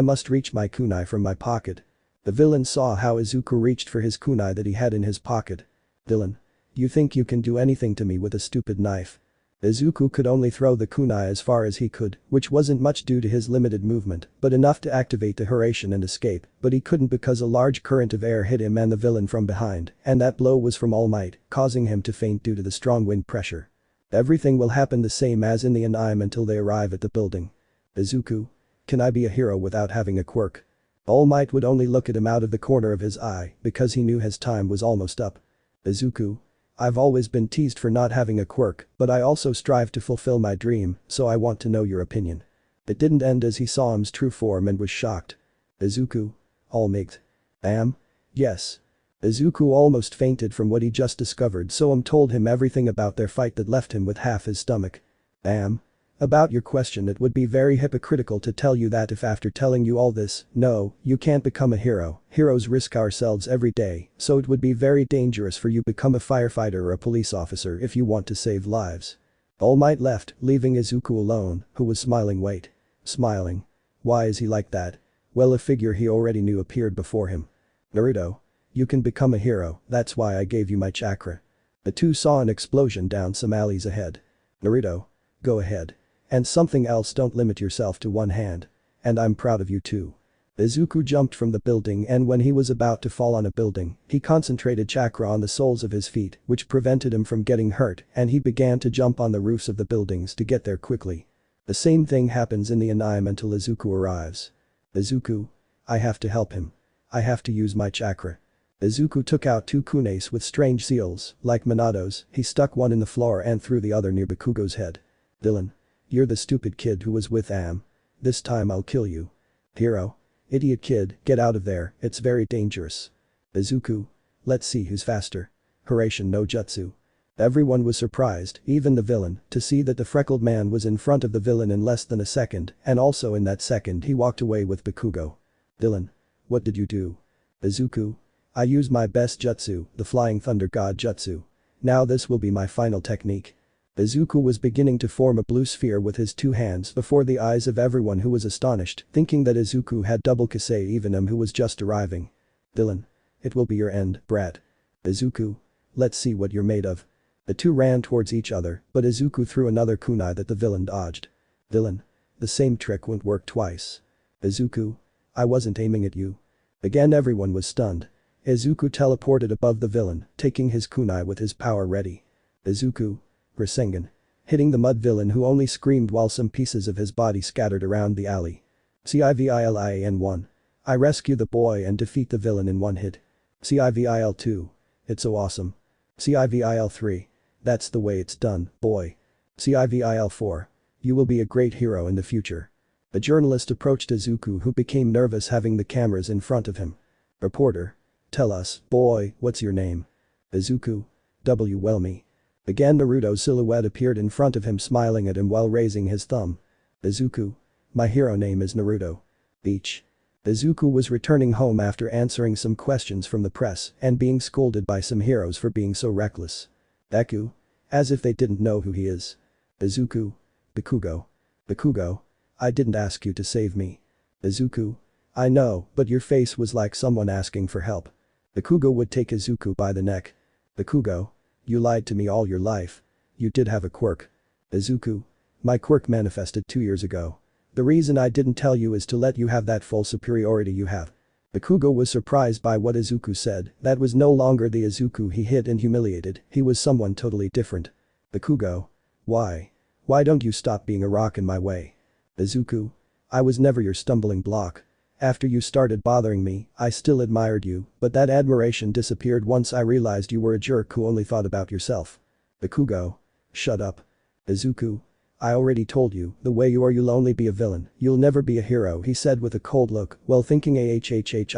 must reach my kunai from my pocket. The villain saw how Izuku reached for his kunai that he had in his pocket. Villain. You think you can do anything to me with a stupid knife? Izuku could only throw the kunai as far as he could, which wasn't much due to his limited movement, but enough to activate the Hurricane and escape, but he couldn't because a large current of air hit him and the villain from behind, and that blow was from Almight, causing him to faint due to the strong wind pressure. Everything will happen the same as in the anime until they arrive at the building. Izuku. Can I be a hero without having a quirk? Almight would only look at him out of the corner of his eye because he knew his time was almost up. Izuku. I've always been teased for not having a quirk, but I also strive to fulfill my dream, so I want to know your opinion. It didn't end as he saw him's true form and was shocked. Izuku. Almight. Yes. Izuku almost fainted from what he just discovered, so told him everything about their fight that left him with half his stomach. About your question, it would be very hypocritical to tell you that if after telling you all this, no, you can't become a hero. Heroes risk ourselves every day, so it would be very dangerous for you to become a firefighter or a police officer if you want to save lives. Almight left, leaving Izuku alone, who was smiling. Wait. Smiling. Why is he like that? Well, a figure he already knew appeared before him. Naruto. You can become a hero, that's why I gave you my chakra. The two saw an explosion down some alleys ahead. Naruto. Go ahead. And something else, don't limit yourself to one hand. And I'm proud of you too. Izuku jumped from the building, and when he was about to fall on a building, he concentrated chakra on the soles of his feet, which prevented him from getting hurt, and he began to jump on the roofs of the buildings to get there quickly. The same thing happens in the anime until Izuku arrives. Izuku. I have to help him. I have to use my chakra. Izuku took out two kunes with strange seals, like Monados. He stuck one in the floor and threw the other near Bakugo's head. Villain. You're the stupid kid who was with This time I'll kill you. Hero. Idiot kid, get out of there, it's very dangerous. Izuku. Let's see who's faster. Hurricane no jutsu. Everyone was surprised, even the villain, to see that the freckled man was in front of the villain in less than a second, and also in that second he walked away with Bakugo. Villain. What did you do? Izuku. I used my best jutsu, the Flying Thunder God jutsu. Now this will be my final technique. Izuku was beginning to form a blue sphere with his two hands before the eyes of everyone, who was astonished, thinking that Izuku had double Kasei, even him who was just arriving. Villain. It will be your end, brat. Izuku. Let's see what you're made of. The two ran towards each other, but Izuku threw another kunai that the villain dodged. Villain. The same trick won't work twice. Izuku. I wasn't aiming at you. Again everyone was stunned. Izuku teleported above the villain, taking his kunai with his power ready. Izuku. Rasengan. Hitting the mud villain, who only screamed while some pieces of his body scattered around the alley. Civilian 1. I rescue the boy and defeat the villain in one hit. Civil 2. It's so awesome. Civil 3. That's the way it's done, boy. Civil 4. You will be a great hero in the future. A journalist approached Izuku, who became nervous having the cameras in front of him. Reporter. Tell us, boy, what's your name? Izuku. Well, me. Again Naruto's silhouette appeared in front of him, smiling at him while raising his thumb. Izuku. My hero name is Naruto. Beach. Izuku was returning home after answering some questions from the press and being scolded by some heroes for being so reckless. Deku. As if they didn't know who he is. Izuku. Bakugo. I didn't ask you to save me. Izuku. I know, but your face was like someone asking for help. Bakugo would take Izuku by the neck. Bakugo. You lied to me all your life. You did have a quirk. Izuku. My quirk manifested 2 years ago. The reason I didn't tell you is to let you have that full superiority you have. Bakugo was surprised by what Izuku said. That was no longer the Izuku he hid and humiliated, he was someone totally different. Bakugo. Why? Why don't you stop being a rock in my way? Izuku. I was never your stumbling block. After you started bothering me, I still admired you, but that admiration disappeared once I realized you were a jerk who only thought about yourself. Bakugo. Shut up. Izuku. I already told you, the way you are you'll only be a villain, you'll never be a hero, he said with a cold look, while thinking I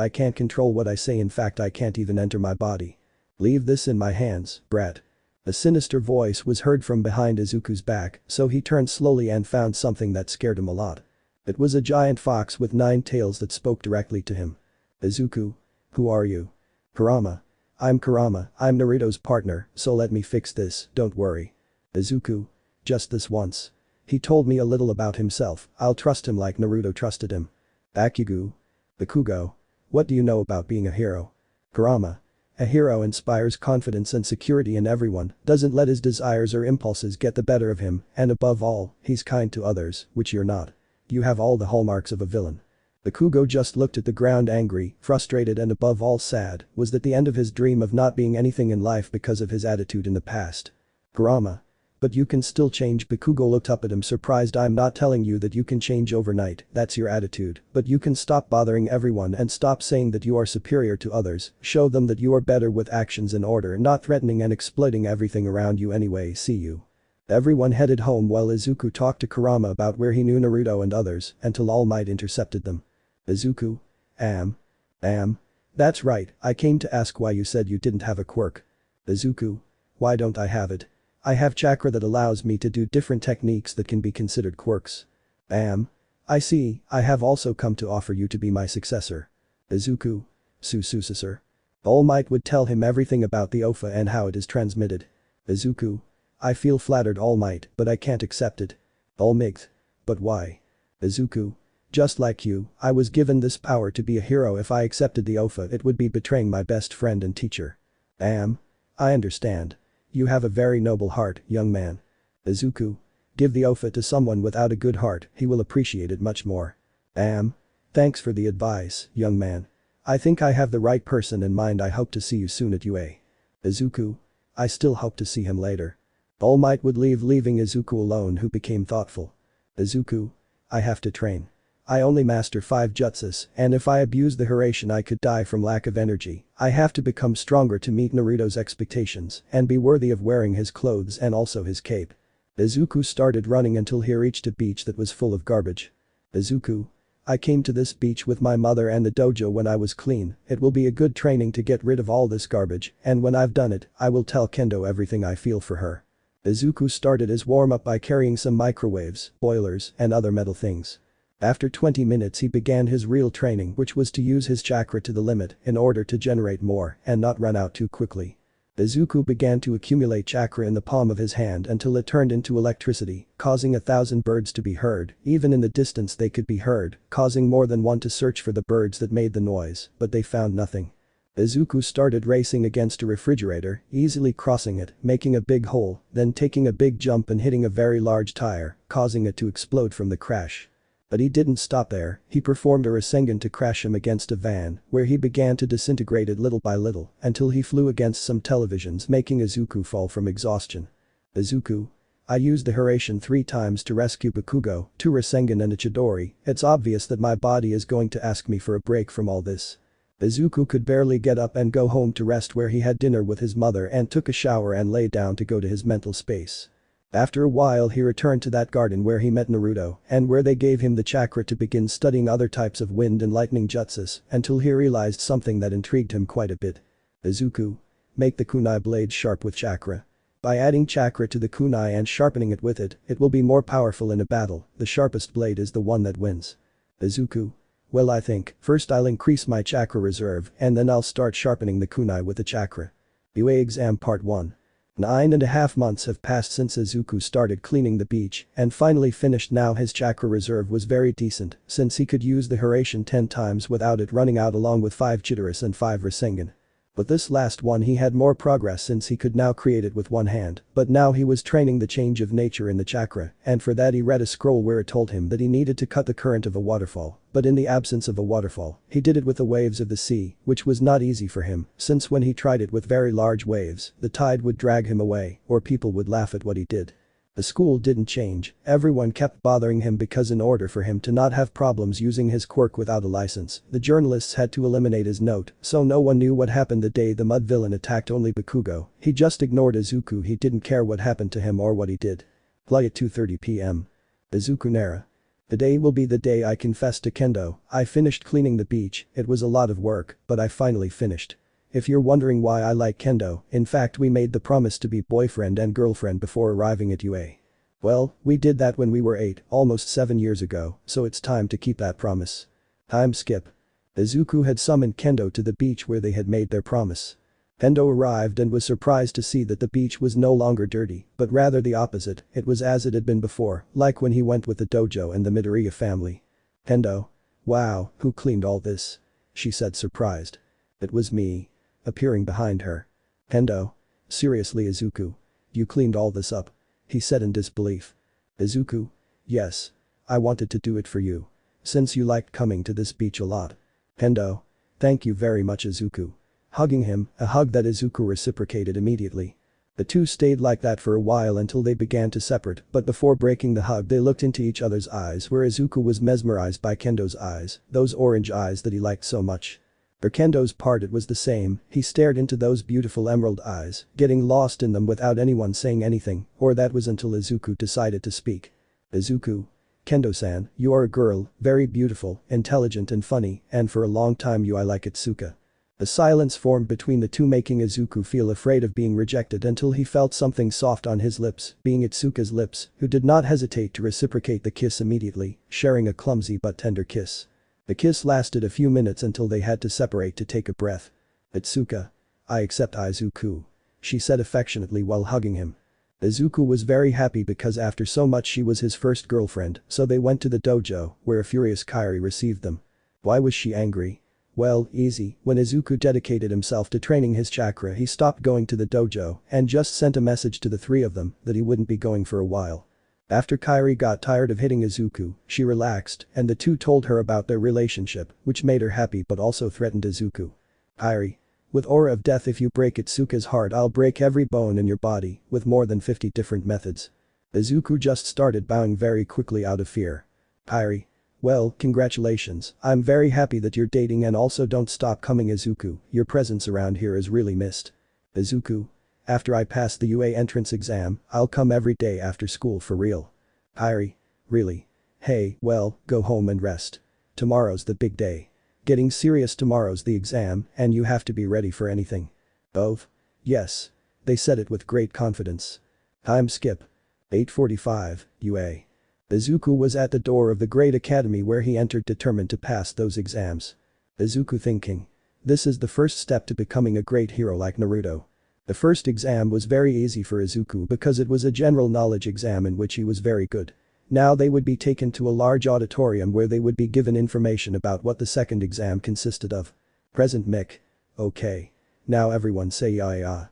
can't control what I say, in fact I can't even enter my body. Leave this in my hands, brat. A sinister voice was heard from behind Izuku's back, so he turned slowly and found something that scared him a lot. It was a giant fox with 9 tails that spoke directly to him. Izuku. Who are you? Kurama. I'm Kurama, I'm Naruto's partner, so let me fix this, don't worry. Izuku. Just this once. He told me a little about himself, I'll trust him like Naruto trusted him. Bakugo. Bakugo. What do you know about being a hero? Kurama. A hero inspires confidence and security in everyone, doesn't let his desires or impulses get the better of him, and above all, he's kind to others, which you're not. You have all the hallmarks of a villain. Bakugo just looked at the ground angry, frustrated and above all sad, was that the end of his dream of not being anything in life because of his attitude in the past. Kurama. But you can still change. Bakugo looked up at him surprised. I'm not telling you that you can change overnight, that's your attitude, but you can stop bothering everyone and stop saying that you are superior to others, show them that you are better with actions in order, not threatening and exploiting everything around you anyway. See you. Everyone headed home while Izuku talked to Kurama about where he knew Naruto and others, until Almight intercepted them. Izuku. That's right, I came to ask why you said you didn't have a quirk. Izuku. Why don't I have it? I have chakra that allows me to do different techniques that can be considered quirks. I see, I have also come to offer you to be my successor. Izuku. Successor. Almight would tell him everything about the OFA and how it is transmitted. Izuku. I feel flattered, Almight, but I can't accept it. Almight. But why? Izuku. Just like you, I was given this power to be a hero. If I accepted the OFA it would be betraying my best friend and teacher. I understand. You have a very noble heart, young man. Izuku. Give the OFA to someone without a good heart, he will appreciate it much more. Thanks for the advice, young man. I think I have the right person in mind. I hope to see you soon at UA. Izuku. I still hope to see him later. Almight would leave, leaving Izuku alone, who became thoughtful. Izuku. I have to train. I only master 5 jutsus, and if I abuse the Hiraishin I could die from lack of energy. I have to become stronger to meet Naruto's expectations and be worthy of wearing his clothes and also his cape. Izuku started running until he reached a beach that was full of garbage. Izuku. I came to this beach with my mother and the dojo when I was clean. It will be a good training to get rid of all this garbage, and when I've done it, I will tell Kendo everything I feel for her. Izuku started his warm-up by carrying some microwaves, boilers, and other metal things. After 20 minutes he began his real training, which was to use his chakra to the limit in order to generate more and not run out too quickly. Izuku began to accumulate chakra in the palm of his hand until it turned into electricity, causing 1,000 birds to be heard. Even in the distance they could be heard, causing more than one to search for the birds that made the noise, but they found nothing. Izuku started racing against a refrigerator, easily crossing it, making a big hole, then taking a big jump and hitting a very large tire, causing it to explode from the crash. But he didn't stop there, he performed a Rasengan to crash him against a van, where he began to disintegrate it little by little, until he flew against some televisions, making Izuku fall from exhaustion. Izuku. I used the Hiraishin 3 times to rescue Bakugo, 2 Rasengan and a Chidori. It's obvious that my body is going to ask me for a break from all this. Izuku could barely get up and go home to rest, where he had dinner with his mother and took a shower and lay down to go to his mental space. After a while he returned to that garden where he met Naruto and where they gave him the chakra to begin studying other types of wind and lightning jutsus until he realized something that intrigued him quite a bit. Izuku. Make the kunai blade sharp with chakra. By adding chakra to the kunai and sharpening it with it, it will be more powerful in a battle. The sharpest blade is the one that wins. Izuku. Well, I think first I'll increase my chakra reserve and then I'll start sharpening the kunai with the chakra. UA Exam Part 1. 9.5 months have passed since Izuku started cleaning the beach and finally finished. Now his chakra reserve was very decent since he could use the Hiraishin 10 times without it running out, along with 5 Chidorus and 5 Rasengan. But this last one he had more progress since he could now create it with one hand, but now he was training the change of nature in the chakra, and for that he read a scroll where it told him that he needed to cut the current of a waterfall, but in the absence of a waterfall, he did it with the waves of the sea, which was not easy for him, since when he tried it with very large waves, the tide would drag him away, or people would laugh at what he did. The school didn't change, everyone kept bothering him because in order for him to not have problems using his quirk without a license, the journalists had to eliminate his note, so no one knew what happened the day the mud villain attacked only Bakugo. He just ignored Izuku, he didn't care what happened to him or what he did. Play at 2:30 p.m. Izuku Nara. Today will be the day I confess to Kendo. I finished cleaning the beach, it was a lot of work, but I finally finished. If you're wondering why I like Kendo, in fact we made the promise to be boyfriend and girlfriend before arriving at UA. Well, we did that when we were 8, almost 7 years ago, so it's time to keep that promise. Time skip. Izuku had summoned Kendo to the beach where they had made their promise. Hendo arrived and was surprised to see that the beach was no longer dirty, but rather the opposite, it was as it had been before, like when he went with the dojo and the Midoriya family. Hendo. Wow, who cleaned all this? She said surprised. It was me. Appearing behind her. Hendo. Seriously Izuku. You cleaned all this up? He said in disbelief. Izuku. Yes. I wanted to do it for you. Since you liked coming to this beach a lot. Hendo. Thank you very much Izuku. Hugging him, a hug that Izuku reciprocated immediately. The two stayed like that for a while until they began to separate, but before breaking the hug they looked into each other's eyes where Izuku was mesmerized by Kendo's eyes, those orange eyes that he liked so much. For Kendo's part it was the same, he stared into those beautiful emerald eyes, getting lost in them without anyone saying anything, or that was until Izuku decided to speak. Izuku. Kendo-san, you are a girl, very beautiful, intelligent and funny, and for a long time I like Itsuka. A silence formed between the two making Izuku feel afraid of being rejected until he felt something soft on his lips, being Itsuka's lips, who did not hesitate to reciprocate the kiss immediately, sharing a clumsy but tender kiss. The kiss lasted a few minutes until they had to separate to take a breath. Itsuka. I accept Izuku. She said affectionately while hugging him. Izuku was very happy because after so much she was his first girlfriend, so they went to the dojo, where a furious Kairi received them. Why was she angry? Well, easy, when Izuku dedicated himself to training his chakra he stopped going to the dojo and just sent a message to the three of them that he wouldn't be going for a while. After Kairi got tired of hitting Izuku, she relaxed and the two told her about their relationship, which made her happy but also threatened Izuku. Kairi. With aura of death if you break Itsuka's heart I'll break every bone in your body, with more than 50 different methods. Izuku just started bowing very quickly out of fear. Kairi. Well, congratulations, I'm very happy that you're dating and also don't stop coming Izuku, your presence around here is really missed. Izuku. After I pass the UA entrance exam, I'll come every day after school for real. Kairi. Really? Hey, well, go home and rest. Tomorrow's the big day. Getting serious, tomorrow's the exam and you have to be ready for anything. Both? Yes. They said it with great confidence. Time skip. 8:45, UA. Izuku was at the door of the Great Academy where he entered determined to pass those exams. Izuku thinking. This is the first step to becoming a great hero like Naruto. The first exam was very easy for Izuku because it was a general knowledge exam in which he was very good. Now they would be taken to a large auditorium where they would be given information about what the second exam consisted of. Present Mick. Okay. Now everyone say yeah.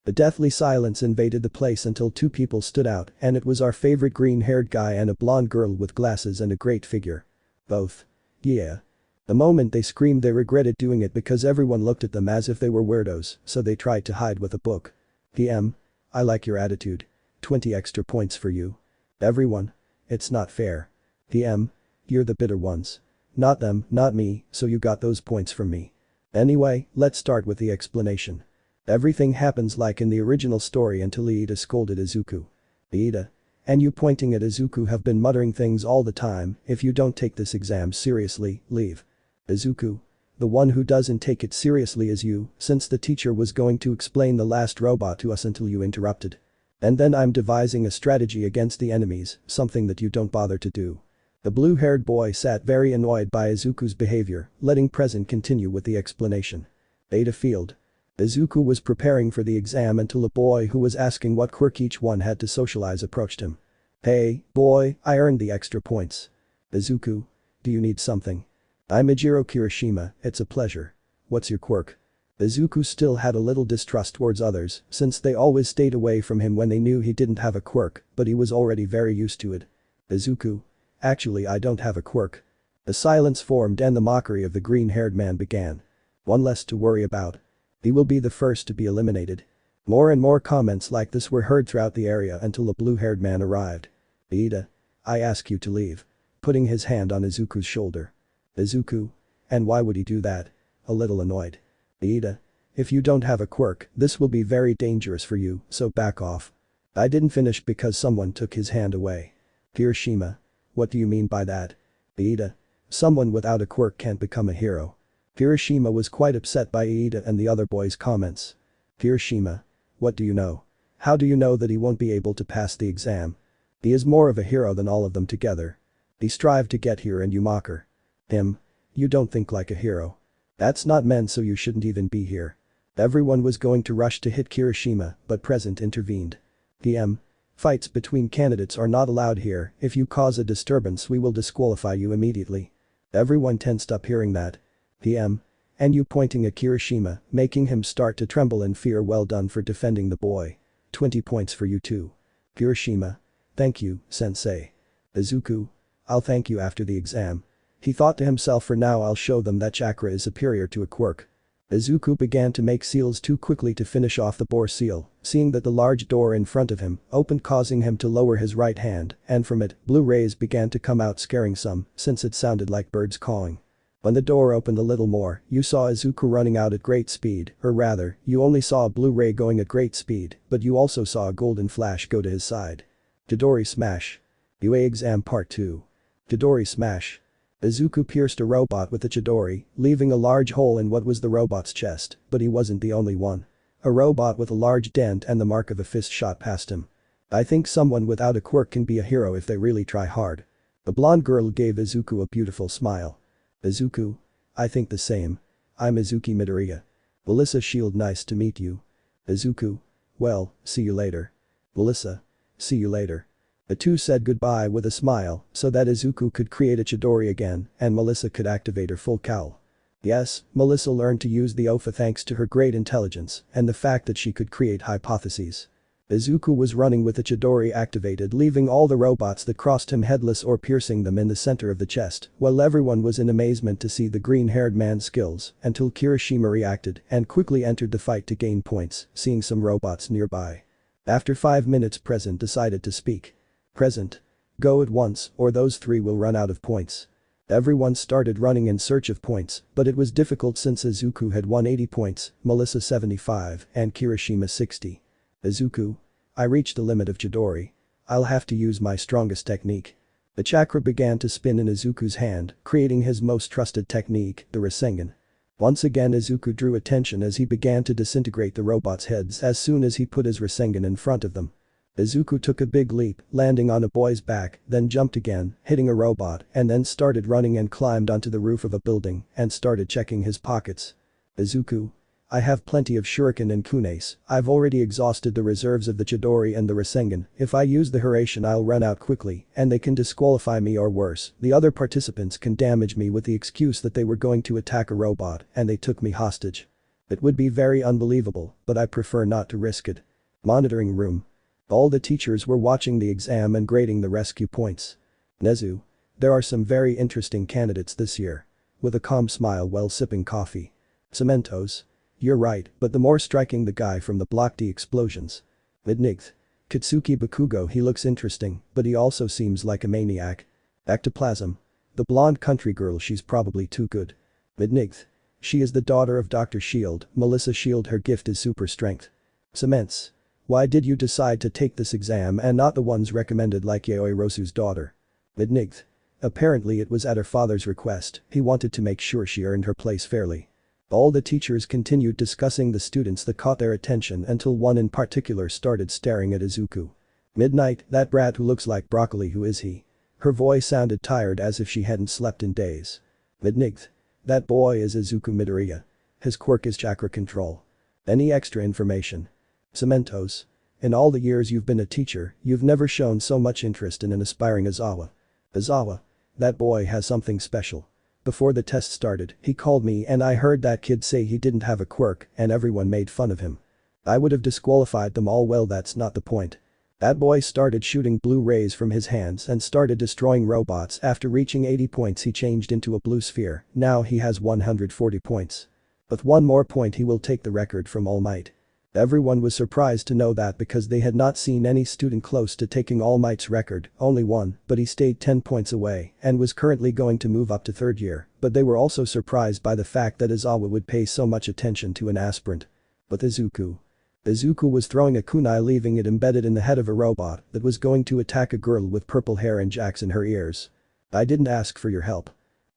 The deathly silence invaded the place until two people stood out and it was our favorite green-haired guy and a blonde girl with glasses and a great figure. Both. Yeah. The moment they screamed they regretted doing it because everyone looked at them as if they were weirdos, so they tried to hide with a book. PM. I like your attitude. 20 extra points for you. Everyone. It's not fair. PM. You're the bitter ones. Not them, not me, so you got those points from me. Anyway, let's start with the explanation. Everything happens like in the original story until Iida scolded Izuku. Iida. And you pointing at Izuku have been muttering things all the time, if you don't take this exam seriously, leave. Izuku. The one who doesn't take it seriously is you, since the teacher was going to explain the last robot to us until you interrupted. And then I'm devising a strategy against the enemies, something that you don't bother to do. The blue-haired boy sat very annoyed by Izuku's behavior, letting Present continue with the explanation. Beta Field. Izuku was preparing for the exam until a boy who was asking what quirk each one had to socialize approached him. Hey, boy, I earned the extra points. Izuku. Do you need something? I'm Ejiro Kirishima, it's a pleasure. What's your quirk? Izuku still had a little distrust towards others since they always stayed away from him when they knew he didn't have a quirk, but he was already very used to it. Izuku. Actually I don't have a quirk. A silence formed and the mockery of the green-haired man began. One less to worry about. He will be the first to be eliminated. More and more comments like this were heard throughout the area until a blue-haired man arrived. Iida. I ask you to leave. Putting his hand on Izuku's shoulder. Izuku. And why would he do that? A little annoyed. Iida. If you don't have a quirk, this will be very dangerous for you, so back off. I didn't finish because someone took his hand away. Kirishima. What do you mean by that? Iida. Someone without a quirk can't become a hero. Kirishima was quite upset by Iida and the other boys' comments. Kirishima. What do you know? How do you know that he won't be able to pass the exam? He is more of a hero than all of them together. He strived to get here and you mock her. Him. You don't think like a hero. That's not men so you shouldn't even be here. Everyone was going to rush to hit Kirishima, but Present intervened. DM. Fights between candidates are not allowed here. If you cause a disturbance we will disqualify you immediately. Everyone tensed up hearing that. DM. And you pointing at Kirishima, making him start to tremble in fear. Well done for defending the boy. 20 points for you too. Kirishima. Thank you, sensei. Izuku. I'll thank you after the exam. He thought to himself, for now I'll show them that chakra is superior to a quirk. Izuku began to make seals too quickly to finish off the boar seal, seeing that the large door in front of him opened, causing him to lower his right hand, and from it, blue rays began to come out, scaring some, since it sounded like birds calling. When the door opened a little more, you saw Izuku running out at great speed, or rather, you only saw a blue ray going at great speed, but you also saw a golden flash go to his side. Chidori Smash. UA Exam Part 2. Chidori Smash. Izuku pierced a robot with a Chidori, leaving a large hole in what was the robot's chest, but he wasn't the only one. A robot with a large dent and the mark of a fist shot past him. I think someone without a quirk can be a hero if they really try hard. The blonde girl gave Izuku a beautiful smile. Izuku? I think the same. I'm Izuki Midoriya. Melissa Shield, nice to meet you. Izuku? Well, see you later. Melissa? See you later. The two said goodbye with a smile so that Izuku could create a Chidori again and Melissa could activate her full cowl. Yes, Melissa learned to use the OFA thanks to her great intelligence and the fact that she could create hypotheses. Izuku was running with the Chidori activated, leaving all the robots that crossed him headless or piercing them in the center of the chest, while everyone was in amazement to see the green-haired man's skills until Kirishima reacted and quickly entered the fight to gain points, seeing some robots nearby. After 5 minutes, Present decided to speak. Present. Go at once or those three will run out of points. Everyone started running in search of points, but it was difficult since Izuku had 180 points, Melissa 75, and Kirishima 60. Izuku. I reached the limit of Chidori. I'll have to use my strongest technique. The chakra began to spin in Izuku's hand, creating his most trusted technique, the Rasengan. Once again Izuku drew attention as he began to disintegrate the robots' heads as soon as he put his Rasengan in front of them. Izuku took a big leap, landing on a boy's back, then jumped again, hitting a robot, and then started running and climbed onto the roof of a building and started checking his pockets. Izuku. I have plenty of shuriken and kunes. I've already exhausted the reserves of the Chidori and the Rasengan. If I use the Hiraishin I'll run out quickly and they can disqualify me, or worse, the other participants can damage me with the excuse that they were going to attack a robot and they took me hostage. It would be very unbelievable, but I prefer not to risk it. Monitoring room. All the teachers were watching the exam and grading the rescue points. Nezu. There are some very interesting candidates this year. With a calm smile while sipping coffee. Cementos. You're right, but the more striking the guy from the Block D explosions. Midnigth. Kitsuki Bakugo, he looks interesting, but he also seems like a maniac. Ectoplasm. The blonde country girl, she's probably too good. Midnigth. She is the daughter of Dr. Shield, Melissa Shield, her gift is super strength. Cements. Why did you decide to take this exam and not the ones recommended like Yaoi Rosu's daughter? Midnigth. Apparently it was at her father's request, he wanted to make sure she earned her place fairly. All the teachers continued discussing the students that caught their attention until one in particular started staring at Izuku. Midnight, that brat who looks like broccoli, who is he? Her voice sounded tired as if she hadn't slept in days. Midnigth. That boy is Izuku Midoriya. His quirk is chakra control. Any extra information? Cementos. In all the years you've been a teacher, you've never shown so much interest in an aspiring Aizawa. Aizawa. That boy has something special. Before the test started, he called me and I heard that kid say he didn't have a quirk and everyone made fun of him. I would have disqualified them all. Well, that's not the point. That boy started shooting blue rays from his hands and started destroying robots. After reaching 80 points he changed into a blue sphere, now he has 140 points. With one more point he will take the record from Almight. Everyone was surprised to know that because they had not seen any student close to taking Almight's record, only one, but he stayed 10 points away and was currently going to move up to third year, but they were also surprised by the fact that Aizawa would pay so much attention to an aspirant. But Izuku. Izuku was throwing a kunai, leaving it embedded in the head of a robot that was going to attack a girl with purple hair and jacks in her ears. I didn't ask for your help.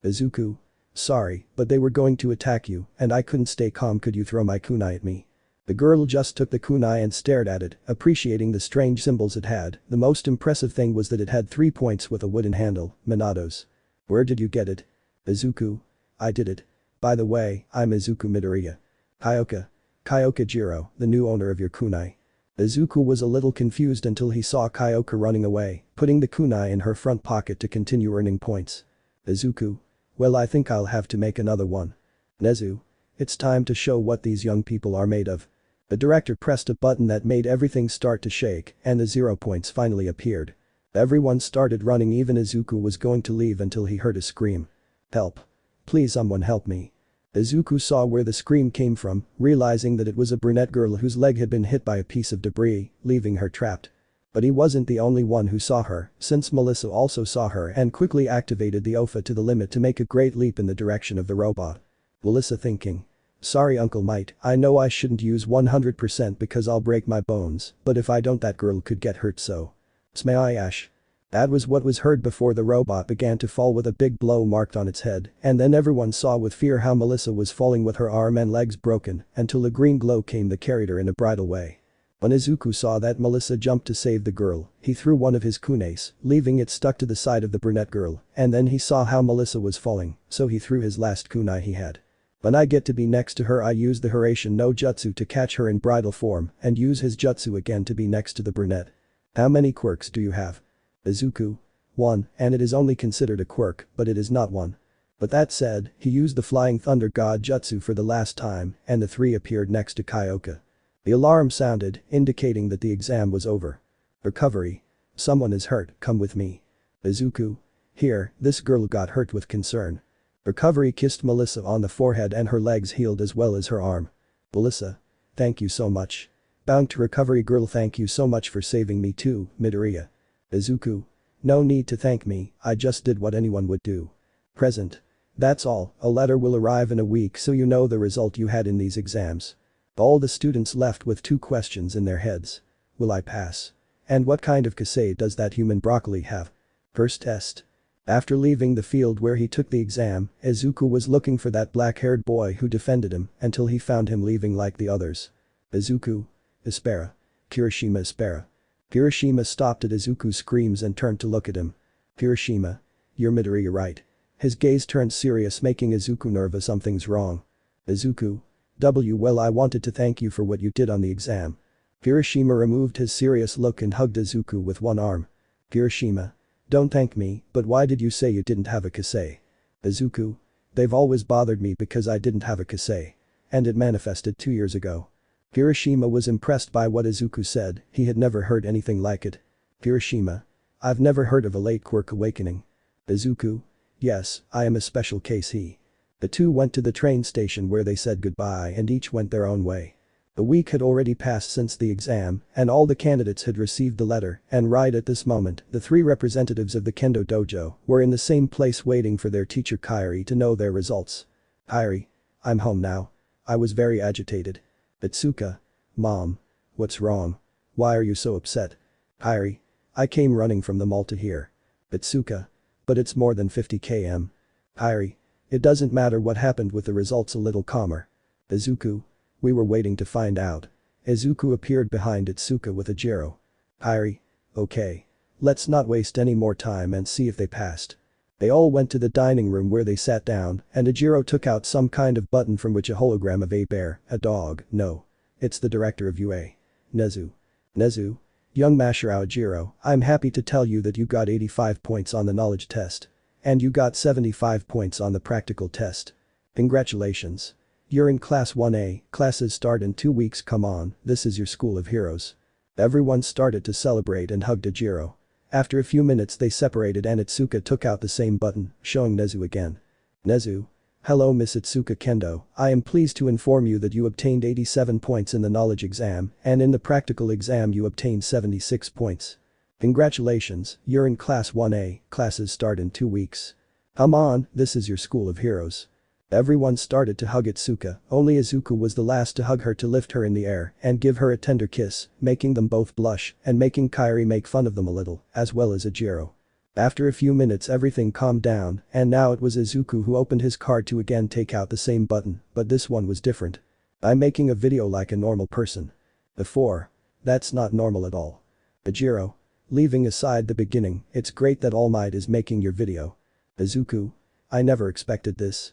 Izuku. Sorry, but they were going to attack you and I couldn't stay calm. Could you throw my kunai at me? The girl just took the kunai and stared at it, appreciating the strange symbols it had. The most impressive thing was that it had 3 points with a wooden handle, Minatos. Where did you get it? Izuku. I did it. By the way, I'm Izuku Midoriya. Hyoka. Kyoka Jiro, the new owner of your kunai. Izuku was a little confused until he saw Kyoka running away, putting the kunai in her front pocket to continue earning points. Izuku. Well, I think I'll have to make another one. Nezu. It's time to show what these young people are made of. The director pressed a button that made everything start to shake and the 0 points finally appeared. Everyone started running, even Izuku was going to leave until he heard a scream. Help. Please someone help me. Izuku saw where the scream came from, realizing that it was a brunette girl whose leg had been hit by a piece of debris, leaving her trapped. But he wasn't the only one who saw her, since Melissa also saw her and quickly activated the OFA to the limit to make a great leap in the direction of the robot. Melissa thinking. Sorry Uncle Might, I know I shouldn't use 100% because I'll break my bones, but if I don't that girl could get hurt so. Smayash. That was what was heard before the robot began to fall with a big blow marked on its head, and then everyone saw with fear how Melissa was falling with her arm and legs broken until a green glow came that carried her in a bridal way. When Izuku saw that Melissa jumped to save the girl, he threw one of his kunais, leaving it stuck to the side of the brunette girl, and then he saw how Melissa was falling, so he threw his last kunai he had. When I get to be next to her, I use the Hiraishin no Jutsu to catch her in bridal form and use his jutsu again to be next to the brunette. How many quirks do you have? Izuku. 1, and it is only considered a quirk, but it is not one. But that said, he used the Flying Thunder God Jutsu for the last time and the 3 appeared next to Kyoka. The alarm sounded, indicating that the exam was over. Recovery. Someone is hurt, come with me. Izuku. Here, this girl got hurt with concern. Recovery kissed Melissa on the forehead and her legs healed as well as her arm. Melissa. Thank you so much. Bowing to Recovery girl, thank you so much for saving me too, Midoriya. Izuku. No need to thank me, I just did what anyone would do. Present. That's all, a letter will arrive in a week so you know the result you had in these exams. All the students left with 2 questions in their heads. Will I pass? And what kind of kasei does that human broccoli have? First test. After leaving the field where he took the exam, Izuku was looking for that black-haired boy who defended him until he found him leaving like the others. Izuku. Espera. Kirishima espera. Kirishima stopped at Izuku's screams and turned to look at him. Kirishima. You're Midoriya right. His gaze turned serious, making Izuku nervous. Something's wrong. Izuku. Well, I wanted to thank you for what you did on the exam. Kirishima removed his serious look and hugged Izuku with one arm. Kirishima. Don't thank me, but why did you say you didn't have a kasei? Izuku. They've always bothered me because I didn't have a kasei. And it manifested 2 years ago. Kirishima was impressed by what Izuku said, he had never heard anything like it. Kirishima. I've never heard of a late quirk awakening. Izuku. Yes, I am a special case he. The 2 went to the train station where they said goodbye and each went their own way. A week had already passed since the exam and all the candidates had received the letter, and right at this moment the 3 representatives of the Kendo dojo were in the same place waiting for their teacher Kairi to know their results. Kairi. I'm home now. I was very agitated. Itsuka. Mom. What's wrong? Why are you so upset? Kairi. I came running from the mall to here. Itsuka. But it's more than 50 km. Kairi. It doesn't matter what happened with the results. A little calmer. Izuku. We were waiting to find out. Izuku appeared behind Itsuka with a Jiro. Kairi. Okay. Let's not waste any more time and see if they passed. They all went to the dining room where they sat down and Ajiro took out some kind of button from which a hologram of a bear, a dog, no. It's the director of UA. Nezu. Nezu. Young Masahiro Ajiro, I'm happy to tell you that you got 85 points on the knowledge test. And you got 75 points on the practical test. Congratulations. You're in class 1A, classes start in 2 weeks, come on, this is your school of heroes. Everyone started to celebrate and hugged Ajiro. After a few minutes they separated and Itsuka took out the same button, showing Nezu again. Nezu. Hello Miss Itsuka Kendo, I am pleased to inform you that you obtained 87 points in the knowledge exam and in the practical exam you obtained 76 points. Congratulations, you're in class 1A, classes start in 2 weeks. Come on, this is your school of heroes. Everyone started to hug Itsuka, only Izuku was the last to hug her to lift her in the air and give her a tender kiss, making them both blush and making Kairi make fun of them a little, as well as Ajiro. After a few minutes everything calmed down and now it was Izuku who opened his card to again take out the same button, but this one was different. I'm making a video like a normal person. Before. That's not normal at all. Ajiro. Leaving aside the beginning, it's great that Almight is making your video. Izuku. I never expected this.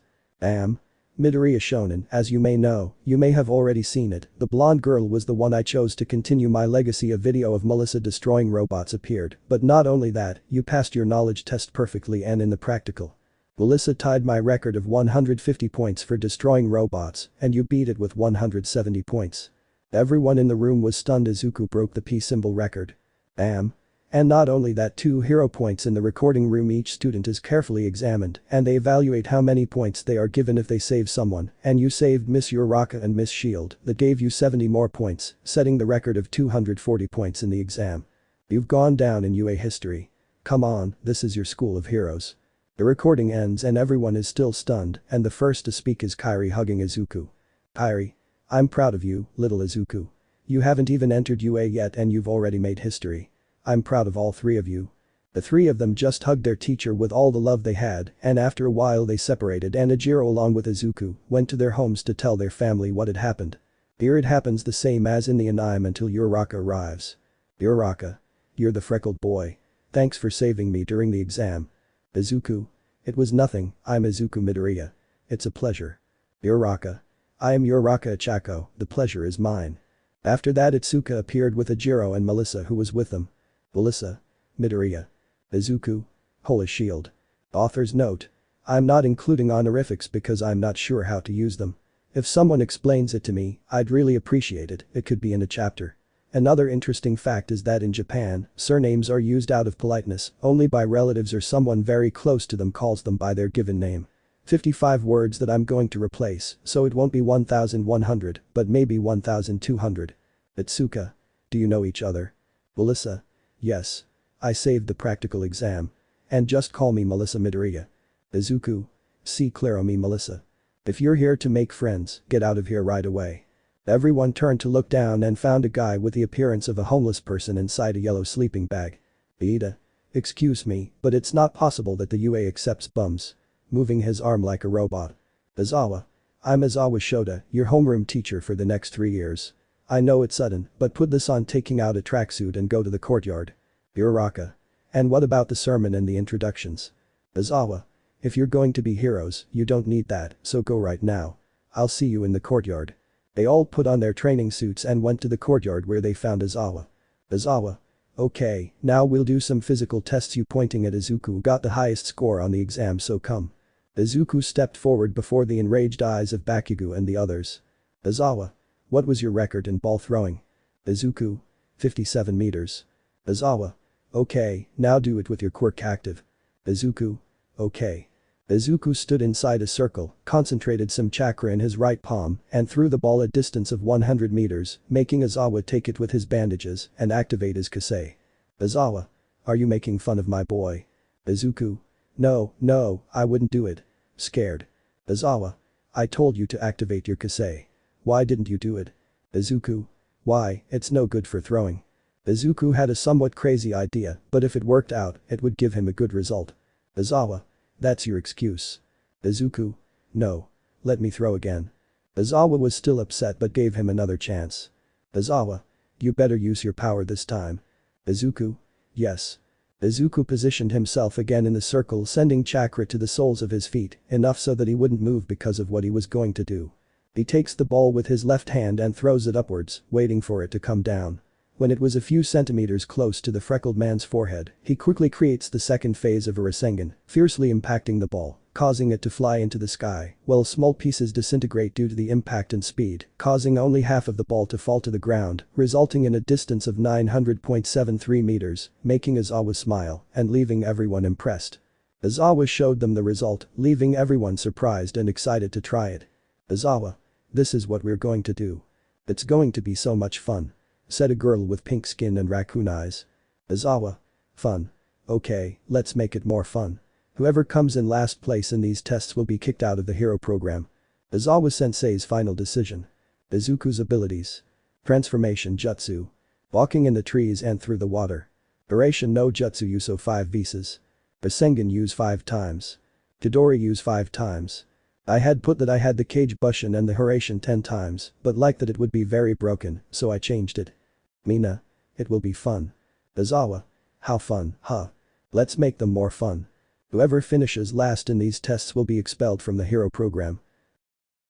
Midoriya Shonen, as you may know, you may have already seen it, the blonde girl was the one I chose to continue my legacy. A video of Melissa destroying robots appeared, but not only that, you passed your knowledge test perfectly and in the practical. Melissa tied my record of 150 points for destroying robots, and you beat it with 170 points. Everyone in the room was stunned. Izuku broke the P symbol record. Bam. And not only that, 2 hero points in the recording room. Each student is carefully examined and they evaluate how many points they are given if they save someone, and you saved Miss Uraraka and Miss Shield that gave you 70 more points, setting the record of 240 points in the exam. You've gone down in UA history. Come on, this is your school of heroes. The recording ends and everyone is still stunned, and the first to speak is Kairi hugging Izuku. Kairi. I'm proud of you, little Izuku. You haven't even entered UA yet and you've already made history. I'm proud of all 3 of you. The 3 of them just hugged their teacher with all the love they had, and after a while they separated and Ejiro along with Izuku went to their homes to tell their family what had happened. Here it happens the same as in the anime until Uraraka arrives. Uraraka. You're the freckled boy. Thanks for saving me during the exam. Izuku. It was nothing, I'm Izuku Midoriya. It's a pleasure. Uraraka. I am Uraraka Ichako, the pleasure is mine. After that Itsuka appeared with Ejiro and Melissa who was with them. Melissa. Midoriya. Izuku. Holy shield. Author's note. I'm not including honorifics because I'm not sure how to use them. If someone explains it to me, I'd really appreciate it. It could be in a chapter. Another interesting fact is that in Japan, surnames are used out of politeness only by relatives or someone very close to them calls them by their given name. 55 words that I'm going to replace, so it won't be 1100, but maybe 1200. Itsuka. Do you know each other? Melissa. Yes. I saved the practical exam. And just call me Melissa Midoriya. Izuku. See clear me Melissa. If you're here to make friends, get out of here right away. Everyone turned to look down and found a guy with the appearance of a homeless person inside a yellow sleeping bag. Ida. Excuse me, but it's not possible that the UA accepts bums. Moving his arm like a robot. Izawa. I'm Izawa Shota, your homeroom teacher for the next 3 years. I know it's sudden, but put this on, taking out a tracksuit and go to the courtyard. Uraraka. And what about the sermon and the introductions? Izawa. If you're going to be heroes, you don't need that, so go right now. I'll see you in the courtyard. They all put on their training suits and went to the courtyard where they found Izawa. Izawa. Okay, now we'll do some physical tests. You pointing at Izuku got the highest score on the exam, so come. Izuku stepped forward before the enraged eyes of Bakugo and the others. Izawa. What was your record in ball throwing? Izuku. 57 meters. Izawa. Okay, now do it with your quirk active. Izuku. Okay. Izuku stood inside a circle, concentrated some chakra in his right palm, and threw the ball a distance of 100 meters, making Izawa take it with his bandages and activate his Kasei. Izawa. Are you making fun of my boy? Izuku. No, I wouldn't do it. Scared. Izawa. I told you to activate your Kasei. Why didn't you do it? Izuku. Why, it's no good for throwing. Izuku had a somewhat crazy idea, but if it worked out, it would give him a good result. Izawa. That's your excuse. Izuku. No. Let me throw again. Izawa was still upset but gave him another chance. Izawa. You better use your power this time. Izuku. Yes. Izuku positioned himself again in the circle, sending chakra to the soles of his feet, enough so that he wouldn't move because of what he was going to do. He takes the ball with his left hand and throws it upwards, waiting for it to come down. When it was a few centimeters close to the freckled man's forehead, he quickly creates the second phase of a Rasengan, fiercely impacting the ball, causing it to fly into the sky, while small pieces disintegrate due to the impact and speed, causing only half of the ball to fall to the ground, resulting in a distance of 900.73 meters, making Izawa smile and leaving everyone impressed. Izawa showed them the result, leaving everyone surprised and excited to try it. Izawa. This is what we're going to do. It's going to be so much fun. Said a girl with pink skin and raccoon eyes. Izawa. Fun. Okay, let's make it more fun. Whoever comes in last place in these tests will be kicked out of the hero program. Izawa Sensei's final decision. Izuku's abilities. Transformation Jutsu. Walking in the trees and through the water. Duration no Jutsu Yuso 5 Visas. Rasengan use 5 times. Todori use 5 times. I had put that I had the Cage Bushin and the Duration 10 times, but like that it would be very broken, so I changed it. Mina. It will be fun. Izawa. How fun, huh? Let's make them more fun. Whoever finishes last in these tests will be expelled from the hero program.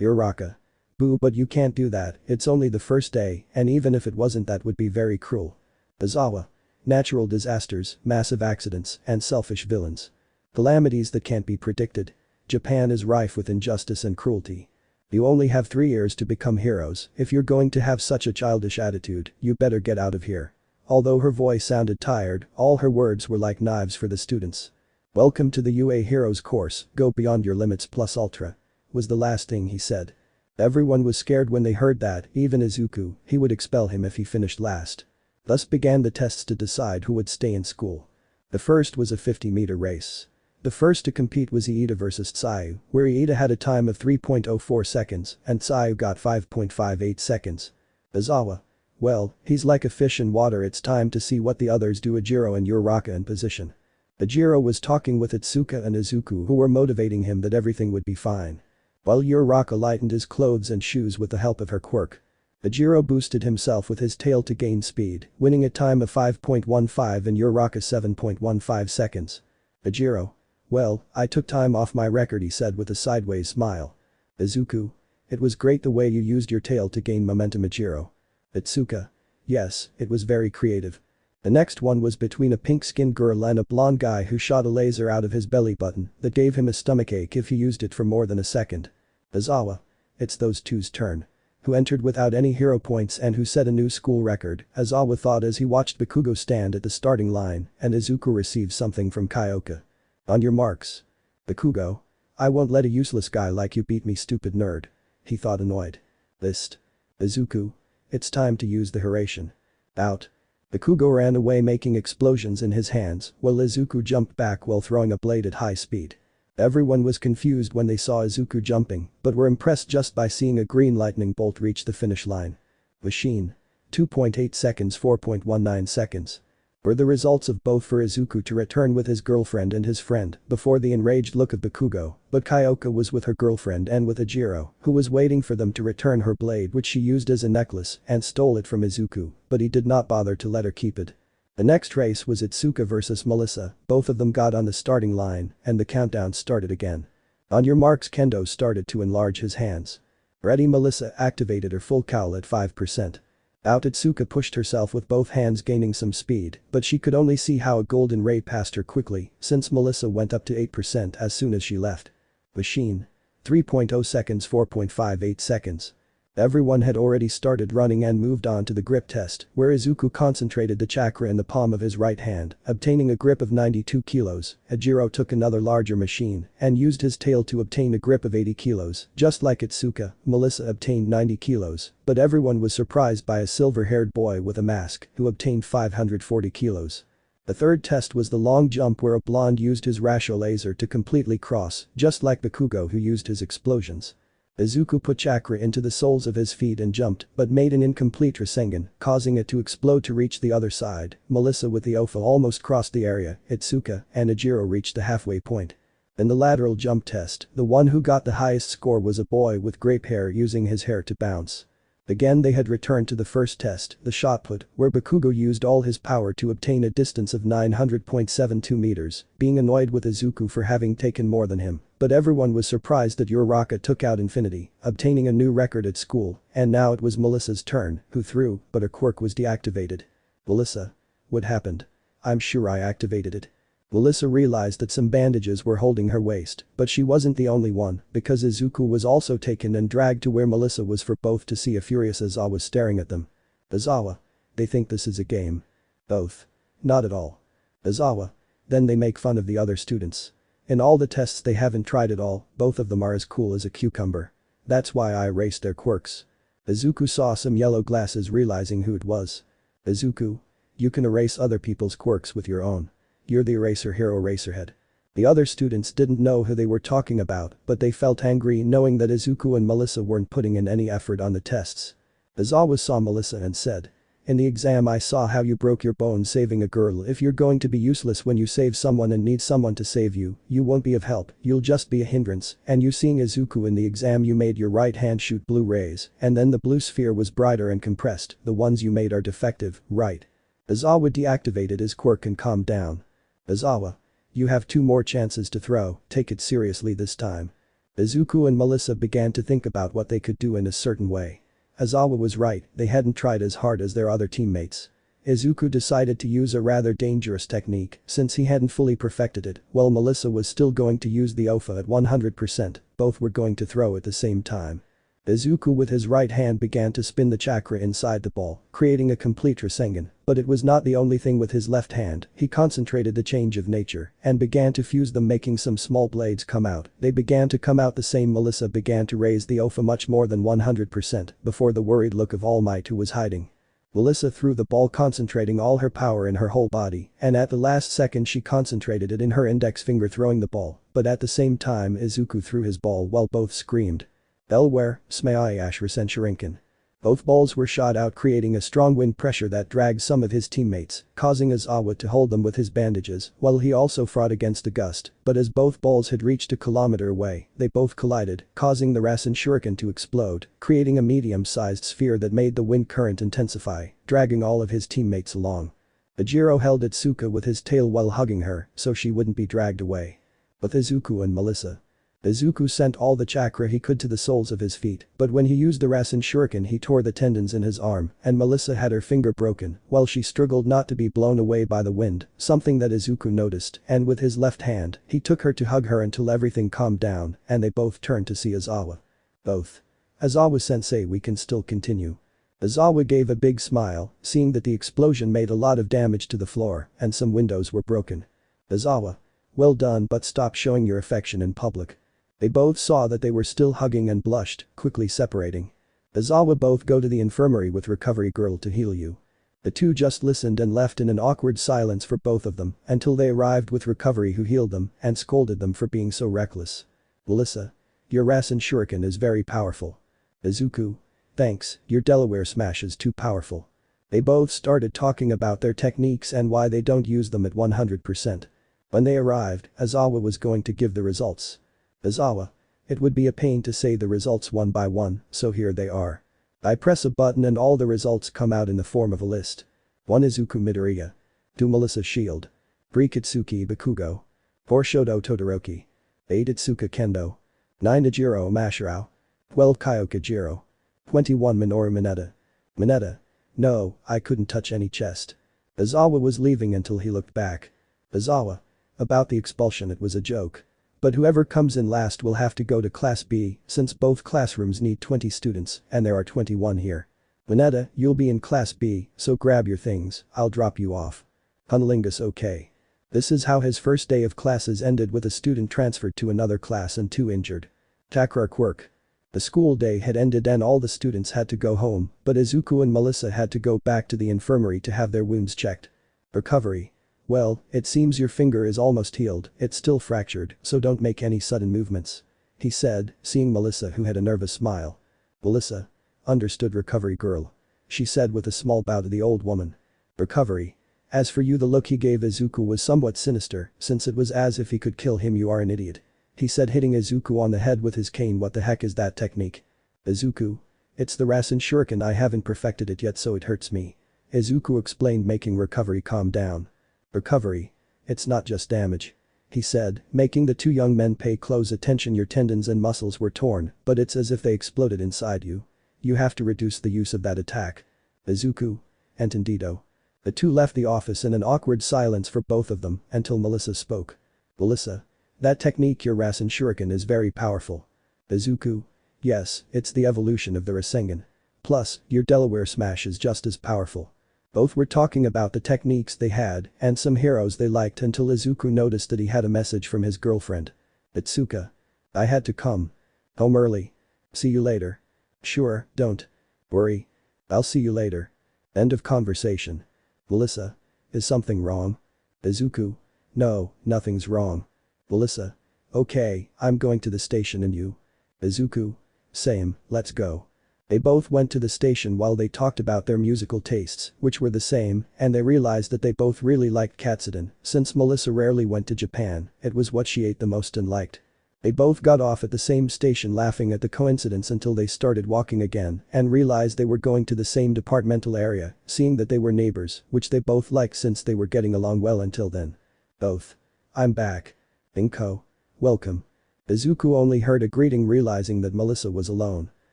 Uraraka. Boo, but you can't do that, it's only the first day, and even if it wasn't that would be very cruel. Izawa. Natural disasters, massive accidents, and selfish villains. Calamities that can't be predicted. Japan is rife with injustice and cruelty. You only have 3 years to become heroes, if you're going to have such a childish attitude, you better get out of here. Although her voice sounded tired, all her words were like knives for the students. Welcome to the UA Heroes course, go beyond your limits plus ultra. Was the last thing he said. Everyone was scared when they heard that, even Izuku, he would expel him if he finished last. Thus began the tests to decide who would stay in school. The first was a 50-meter race. The first to compete was Iida vs Tsuyu, where Iida had a time of 3.04 seconds and Tsuyu got 5.58 seconds. Izawa. Well, he's like a fish in water, it's time to see what the others do. Ejiro and Uraraka in position. Ejiro was talking with Itsuka and Izuku who were motivating him that everything would be fine. While Uraraka lightened his clothes and shoes with the help of her quirk. Ejiro boosted himself with his tail to gain speed, winning a time of 5.15 and Uraraka 7.15 seconds. Ejiro. Well, I took time off my record, he said with a sideways smile. Izuku. It was great the way you used your tail to gain momentum. Ejiro. Itsuka. Yes, it was very creative. The next one was between a pink-skinned girl and a blonde guy who shot a laser out of his belly button that gave him a stomachache if he used it for more than a second. Izawa. It's those two's turn. Who entered without any hero points and who set a new school record, Izawa thought as he watched Bakugo stand at the starting line and Izuku receive something from Kyoka. On your marks. Bakugo. I won't let a useless guy like you beat me, stupid nerd. He thought annoyed. List. Izuku. It's time to use the Hiraishin. Out. Bakugo ran away making explosions in his hands while Izuku jumped back while throwing a blade at high speed. Everyone was confused when they saw Izuku jumping, but were impressed just by seeing a green lightning bolt reach the finish line. Machine. 2.8 seconds 4.19 seconds. Were the results of both for Izuku to return with his girlfriend and his friend before the enraged look of Bakugo, but Kyoka was with her girlfriend and with Ejiro, who was waiting for them to return her blade which she used as a necklace and stole it from Izuku, but he did not bother to let her keep it. The next race was Itsuka vs Melissa, both of them got on the starting line and the countdown started again. On your marks, Kendo started to enlarge his hands. Ready, Melissa activated her full cowl at 5%. Out, Itsuka pushed herself with both hands gaining some speed, but she could only see how a golden ray passed her quickly since Melissa went up to 8% as soon as she left. Machine. 3.0 seconds 4.58 seconds. Everyone had already started running and moved on to the grip test, where Izuku concentrated the chakra in the palm of his right hand, obtaining a grip of 92 kilos. Ejiro took another larger machine and used his tail to obtain a grip of 80 kilos. Just like Itsuka, Melissa obtained 90 kilos, but everyone was surprised by a silver-haired boy with a mask who obtained 540 kilos. The third test was the long jump where a blonde used his Rasho laser to completely cross, just like Bakugo who used his explosions. Izuku put chakra into the soles of his feet and jumped, but made an incomplete Rasengan, causing it to explode to reach the other side. Melissa with the OFA almost crossed the area, Itsuka and Ejiro reached the halfway point. In the lateral jump test, the one who got the highest score was a boy with grape hair using his hair to bounce. Again they had returned to the first test, the shot put, where Bakugo used all his power to obtain a distance of 900.72 meters, being annoyed with Izuku for having taken more than him, but everyone was surprised that Uraraka took out Infinity, obtaining a new record at school, and now it was Melissa's turn, who threw, but her quirk was deactivated. Melissa. What happened? I'm sure I activated it. Melissa realized that some bandages were holding her waist, but she wasn't the only one, because Izuku was also taken and dragged to where Melissa was for both to see a furious Izawa staring at them. Izawa. They think this is a game. Both. Not at all. Izawa. Then they make fun of the other students. In all the tests they haven't tried it all, both of them are as cool as a cucumber. That's why I erased their quirks. Izuku saw some yellow glasses realizing who it was. Izuku. You can erase other people's quirks with your own. You're the eraser hero, Eraserhead. The other students didn't know who they were talking about, but they felt angry knowing that Izuku and Melissa weren't putting in any effort on the tests. Izawa saw Melissa and said, in the exam I saw how you broke your bones saving a girl. If you're going to be useless when you save someone and need someone to save you, you won't be of help, you'll just be a hindrance. And you seeing Izuku in the exam, you made your right hand shoot blue rays, and then the blue sphere was brighter and compressed. The ones you made are defective, right? Izawa deactivated his quirk and calmed down. Izawa. You have 2 more chances to throw, take it seriously this time. Izuku and Melissa began to think about what they could do in a certain way. Aizawa was right, they hadn't tried as hard as their other teammates. Izuku decided to use a rather dangerous technique since he hadn't fully perfected it, while Melissa was still going to use the OFA at 100%, both were going to throw at the same time. Izuku with his right hand began to spin the chakra inside the ball, creating a complete Rasengan, but it was not the only thing with his left hand, he concentrated the change of nature and began to fuse them making some small blades come out, they began to come out the same. Melissa began to raise the OFA much more than 100% before the worried look of Almight who was hiding. Melissa threw the ball concentrating all her power in her whole body, and at the last second she concentrated it in her index finger throwing the ball, but at the same time Izuku threw his ball while both screamed. Elware, Smayash Rasen. Both balls were shot out creating a strong wind pressure that dragged some of his teammates, causing Aizawa to hold them with his bandages while he also fought against a gust, but as both balls had reached a kilometer away, they both collided, causing the Rasen Shuriken to explode, creating a medium-sized sphere that made the wind current intensify, dragging all of his teammates along. Ajiro held Itsuka with his tail while hugging her so she wouldn't be dragged away. With Izuku and Melissa. Izuku sent all the chakra he could to the soles of his feet, but when he used the Rasen Shuriken he tore the tendons in his arm and Melissa had her finger broken while she struggled not to be blown away by the wind, something that Izuku noticed, and with his left hand, he took her to hug her until everything calmed down and they both turned to see Aizawa. Both. Aizawa-sensei, we can still continue. Aizawa gave a big smile, seeing that the explosion made a lot of damage to the floor and some windows were broken. Aizawa. Well done, but stop showing your affection in public. They both saw that they were still hugging and blushed, quickly separating. Aizawa, both go to the infirmary with recovery girl to heal you. The two just listened and left in an awkward silence for both of them until they arrived with recovery who healed them and scolded them for being so reckless. Melissa. Your Rasen Shuriken is very powerful. Izuku. Thanks, your Delaware Smash is too powerful. They both started talking about their techniques and why they don't use them at 100%. When they arrived, Aizawa was going to give the results. Aizawa. It would be a pain to say the results one by one, so here they are. I press a button and all the results come out in the form of a list. 1 Izuku Midoriya. 2 Melissa Shield. 3 Kitsuki Bakugo. 4 Shoto Todoroki. 8 Itsuka Kendo. 9 Ajiro Mashirao. 12 Kyoka Jiro. 21 Minoru Mineta. Mineta. No, I couldn't touch any chest. Aizawa was leaving until he looked back. Aizawa. About the expulsion, it was a joke. But whoever comes in last will have to go to Class B since both classrooms need 20 students and there are 21 here. Mineta, you'll be in Class B, so grab your things, I'll drop you off. Hunlingus, okay. This is how his first day of classes ended with a student transferred to another class and 2 injured. Takara Quirk. The school day had ended and all the students had to go home, but Izuku and Melissa had to go back to the infirmary to have their wounds checked. Recovery. Well, it seems your finger is almost healed, it's still fractured, so don't make any sudden movements. He said, seeing Melissa who had a nervous smile. Melissa. Understood, recovery girl. She said with a small bow to the old woman. Recovery. As for you, the look he gave Izuku was somewhat sinister, since it was as if he could kill him. You are an idiot. He said, hitting Izuku on the head with his cane. What the heck is that technique? Izuku. It's the Rasen Shuriken, I haven't perfected it yet so it hurts me. Izuku explained, making recovery calm down. Recovery. It's not just damage. He said, making the two young men pay close attention. Your tendons and muscles were torn, but it's as if they exploded inside you. You have to reduce the use of that attack. Izuku. Entendido. The two left the office in an awkward silence for both of them until Melissa spoke. Melissa. That technique, your Rasen Shuriken, is very powerful. Izuku. Yes, it's the evolution of the Rasengan. Plus, your Delaware Smash is just as powerful. Both were talking about the techniques they had and some heroes they liked until Izuku noticed that he had a message from his girlfriend. Itsuka. I had to come home early. See you later. Sure, don't worry. I'll see you later. End of conversation. Melissa. Is something wrong? Izuku. No, nothing's wrong. Melissa. Okay, I'm going to the station and you? Izuku. Same, let's go. They both went to the station while they talked about their musical tastes, which were the same, and they realized that they both really liked katsudon, since Melissa rarely went to Japan, it was what she ate the most and liked. They both got off at the same station laughing at the coincidence until they started walking again and realized they were going to the same departmental area, seeing that they were neighbors, which they both liked since they were getting along well until then. Both. I'm back. Inko. Welcome. Izuku only heard a greeting, realizing that Melissa was alone.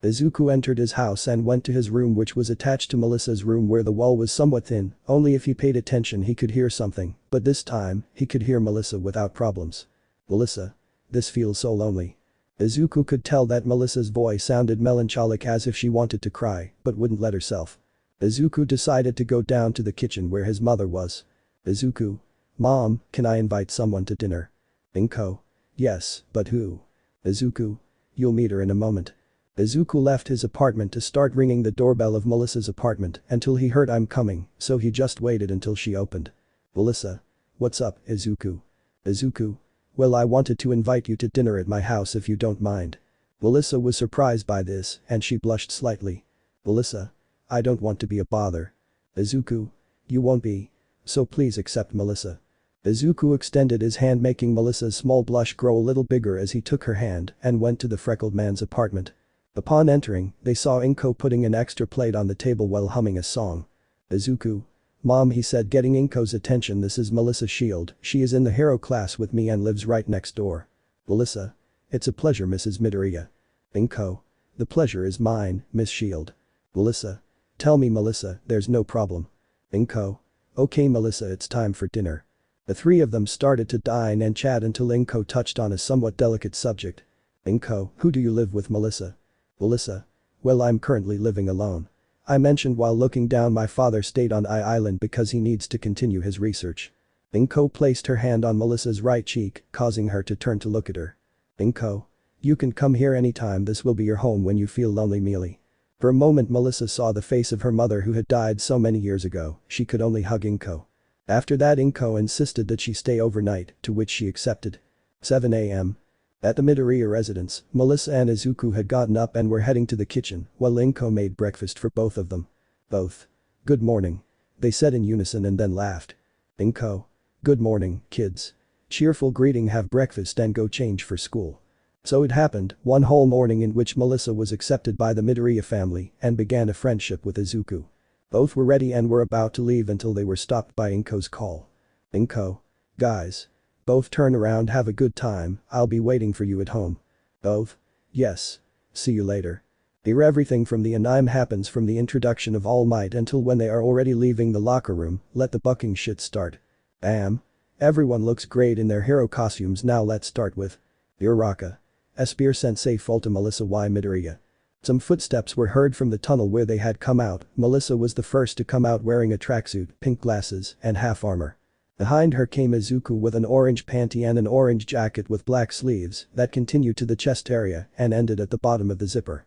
Izuku entered his house and went to his room, which was attached to Melissa's room, where the wall was somewhat thin. Only if he paid attention he could hear something, but this time, he could hear Melissa without problems. "Melissa. This feels so lonely." Izuku could tell that Melissa's voice sounded melancholic, as if she wanted to cry, but wouldn't let herself. Izuku decided to go down to the kitchen where his mother was. Izuku. "Mom, can I invite someone to dinner?" Inko. "Yes, but who?" Izuku. "You'll meet her in a moment." Izuku left his apartment to start ringing the doorbell of Melissa's apartment until he heard "I'm coming," so he just waited until she opened. "Melissa. What's up, Izuku?" Izuku. "Well, I wanted to invite you to dinner at my house if you don't mind." Melissa was surprised by this and she blushed slightly. "Melissa. I don't want to be a bother." Izuku. "You won't be. So please accept Melissa." Izuku extended his hand, making Melissa's small blush grow a little bigger as he took her hand and went to the freckled man's apartment. Upon entering, they saw Inko putting an extra plate on the table while humming a song. Izuku. "Mom," he said, getting Inko's attention, "this is Melissa Shield. She is in the hero class with me and lives right next door." Melissa. "It's a pleasure, Mrs. Midoriya." Inko. "The pleasure is mine, Miss Shield." Melissa. "Tell me, Melissa, there's no problem." Inko. "Okay, Melissa, it's time for dinner." The three of them started to dine and chat until Inko touched on a somewhat delicate subject. Inko. "Who do you live with, Melissa?" Melissa. "Well, I'm currently living alone." I mentioned while looking down, "My father stayed on Island because he needs to continue his research." Inko placed her hand on Melissa's right cheek, causing her to turn to look at her. Inko. "You can come here anytime, this will be your home when you feel lonely, Mealy." For a moment Melissa saw the face of her mother who had died so many years ago, she could only hug Inko. After that Inko insisted that she stay overnight, to which she accepted. 7 a.m. At the Midoriya residence, Melissa and Izuku had gotten up and were heading to the kitchen, while Inko made breakfast for both of them. Both. "Good morning," they said in unison and then laughed. Inko. "Good morning, kids." Cheerful greeting, "Have breakfast and go change for school." So it happened, one whole morning in which Melissa was accepted by the Midoriya family and began a friendship with Izuku. Both were ready and were about to leave until they were stopped by Inko's call. Inko. "Guys. Both turn around, have a good time, I'll be waiting for you at home." Both. "Yes. See you later." Here everything from the anime happens, from the introduction of All Might until when they are already leaving the locker room. Let the bucking shit start. Everyone looks great in their hero costumes. Now let's start with Uraraka. Spear Sensei Full to Melissa Y Midoriya. Some footsteps were heard from the tunnel where they had come out. Melissa was the first to come out wearing a tracksuit, pink glasses, and half armor. Behind her came Izuku with an orange panty and an orange jacket with black sleeves that continued to the chest area and ended at the bottom of the zipper.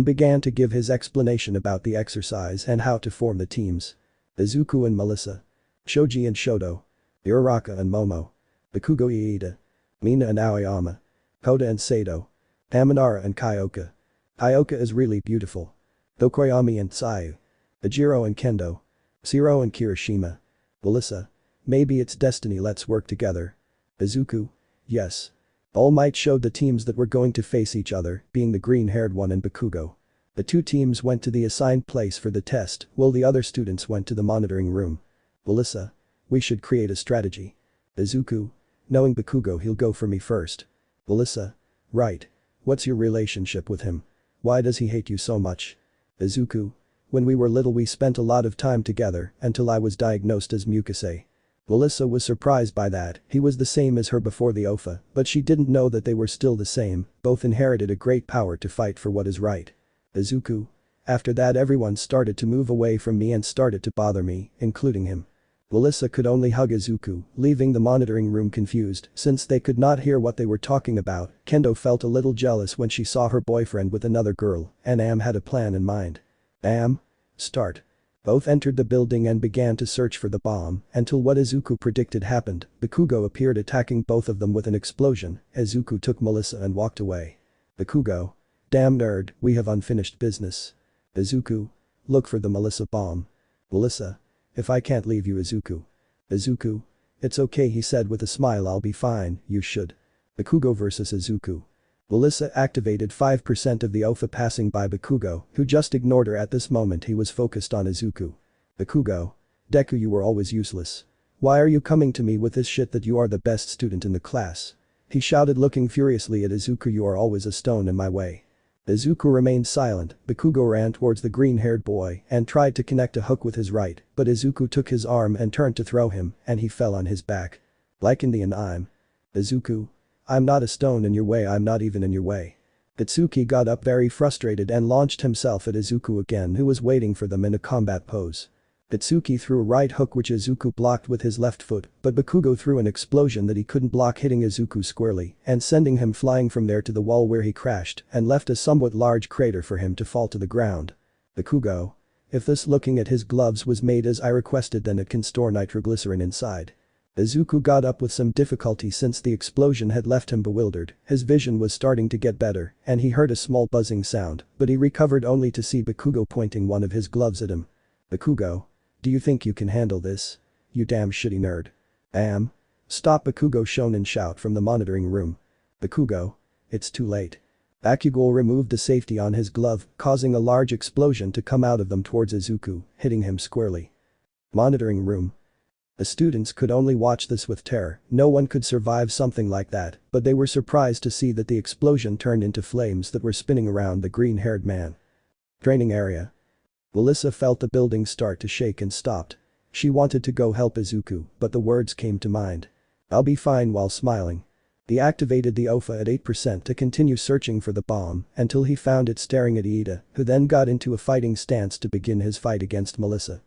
Began to give his explanation about the exercise and how to form the teams. Izuku and Melissa. Shoji and Shoto. Uraraka and Momo. Bakugo Iida. Mina and Aoyama. Koda and Sato. Hamanara and Kyoka. Kyoka is really beautiful. Tokoyami and Tsuyu. Ajiro and Kendo. Shiro and Kirishima. Melissa. "Maybe it's destiny, let's work together." Izuku. "Yes." All Might showed the teams that were going to face each other, being the green-haired one and Bakugo. The two teams went to the assigned place for the test, while the other students went to the monitoring room. Melissa. "We should create a strategy." Izuku. "Knowing Bakugo, he'll go for me first." Melissa. "Right. What's your relationship with him? Why does he hate you so much?" Izuku. "When we were little we spent a lot of time together until I was diagnosed as Mukase." Melissa was surprised by that. He was the same as her before the OFA, but she didn't know that they were still the same. Both inherited a great power to fight for what is right. Izuku. "After that everyone started to move away from me and started to bother me, including him." Melissa could only hug Izuku, leaving the monitoring room confused since they could not hear what they were talking about. Kendo felt a little jealous when she saw her boyfriend with another girl, and had a plan in mind. Start. Both entered the building and began to search for the bomb until what Izuku predicted happened. Bakugo appeared, attacking both of them with an explosion. Izuku took Melissa and walked away. Bakugo. "Damn nerd, we have unfinished business." Izuku. "Look for the Melissa bomb." Melissa. "If I can't leave you, Izuku." Izuku. "It's okay," he said with a smile, "I'll be fine, you should." Bakugo vs Izuku. Melissa activated 5% of the OFA, passing by Bakugo, who just ignored her at this moment. He was focused on Izuku. Bakugo. "Deku, you were always useless. Why are you coming to me with this shit that you are the best student in the class?" He shouted, looking furiously at Izuku. You are always a stone in my way. Izuku remained silent. Bakugo ran towards the green-haired boy and tried to connect a hook with his right, but Izuku took his arm and turned to throw him, and he fell on his back. Like in the anime. Izuku. I'm not a stone in your way, I'm not even in your way. Katsuki got up very frustrated and launched himself at Izuku again, who was waiting for them in a combat pose. Katsuki threw a right hook which Izuku blocked with his left foot, but Bakugo threw an explosion that he couldn't block, hitting Izuku squarely and sending him flying from there to the wall where he crashed and left a somewhat large crater for him to fall to the ground. Bakugo. If this looking at his gloves was made as I requested, then it can store nitroglycerin inside. Izuku got up with some difficulty since the explosion had left him bewildered. His vision was starting to get better and he heard a small buzzing sound, but he recovered only to see Bakugo pointing one of his gloves at him. Bakugo. Do you think you can handle this? You damn shitty nerd. Stop, Bakugo shonen shout from the monitoring room. Bakugo. It's too late. Bakugo removed the safety on his glove, causing a large explosion to come out of them towards Izuku, hitting him squarely. Monitoring room. The students could only watch this with terror. No one could survive something like that, but they were surprised to see that the explosion turned into flames that were spinning around the green-haired man. Training area. Melissa felt the building start to shake and stopped. She wanted to go help Izuku, but the words came to mind. I'll be fine, while smiling. He activated the OFA at 8% to continue searching for the bomb until he found it staring at Iida, who then got into a fighting stance to begin his fight against Melissa.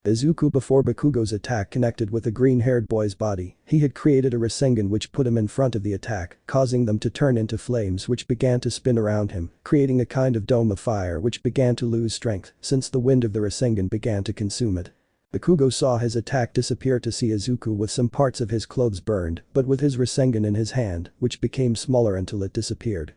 Izuku, before Bakugo's attack connected with the green-haired boy's body, he had created a Rasengan which put him in front of the attack, causing them to turn into flames which began to spin around him, creating a kind of dome of fire which began to lose strength since the wind of the Rasengan began to consume it. Bakugo saw his attack disappear to see Izuku with some parts of his clothes burned, but with his Rasengan in his hand, which became smaller until it disappeared.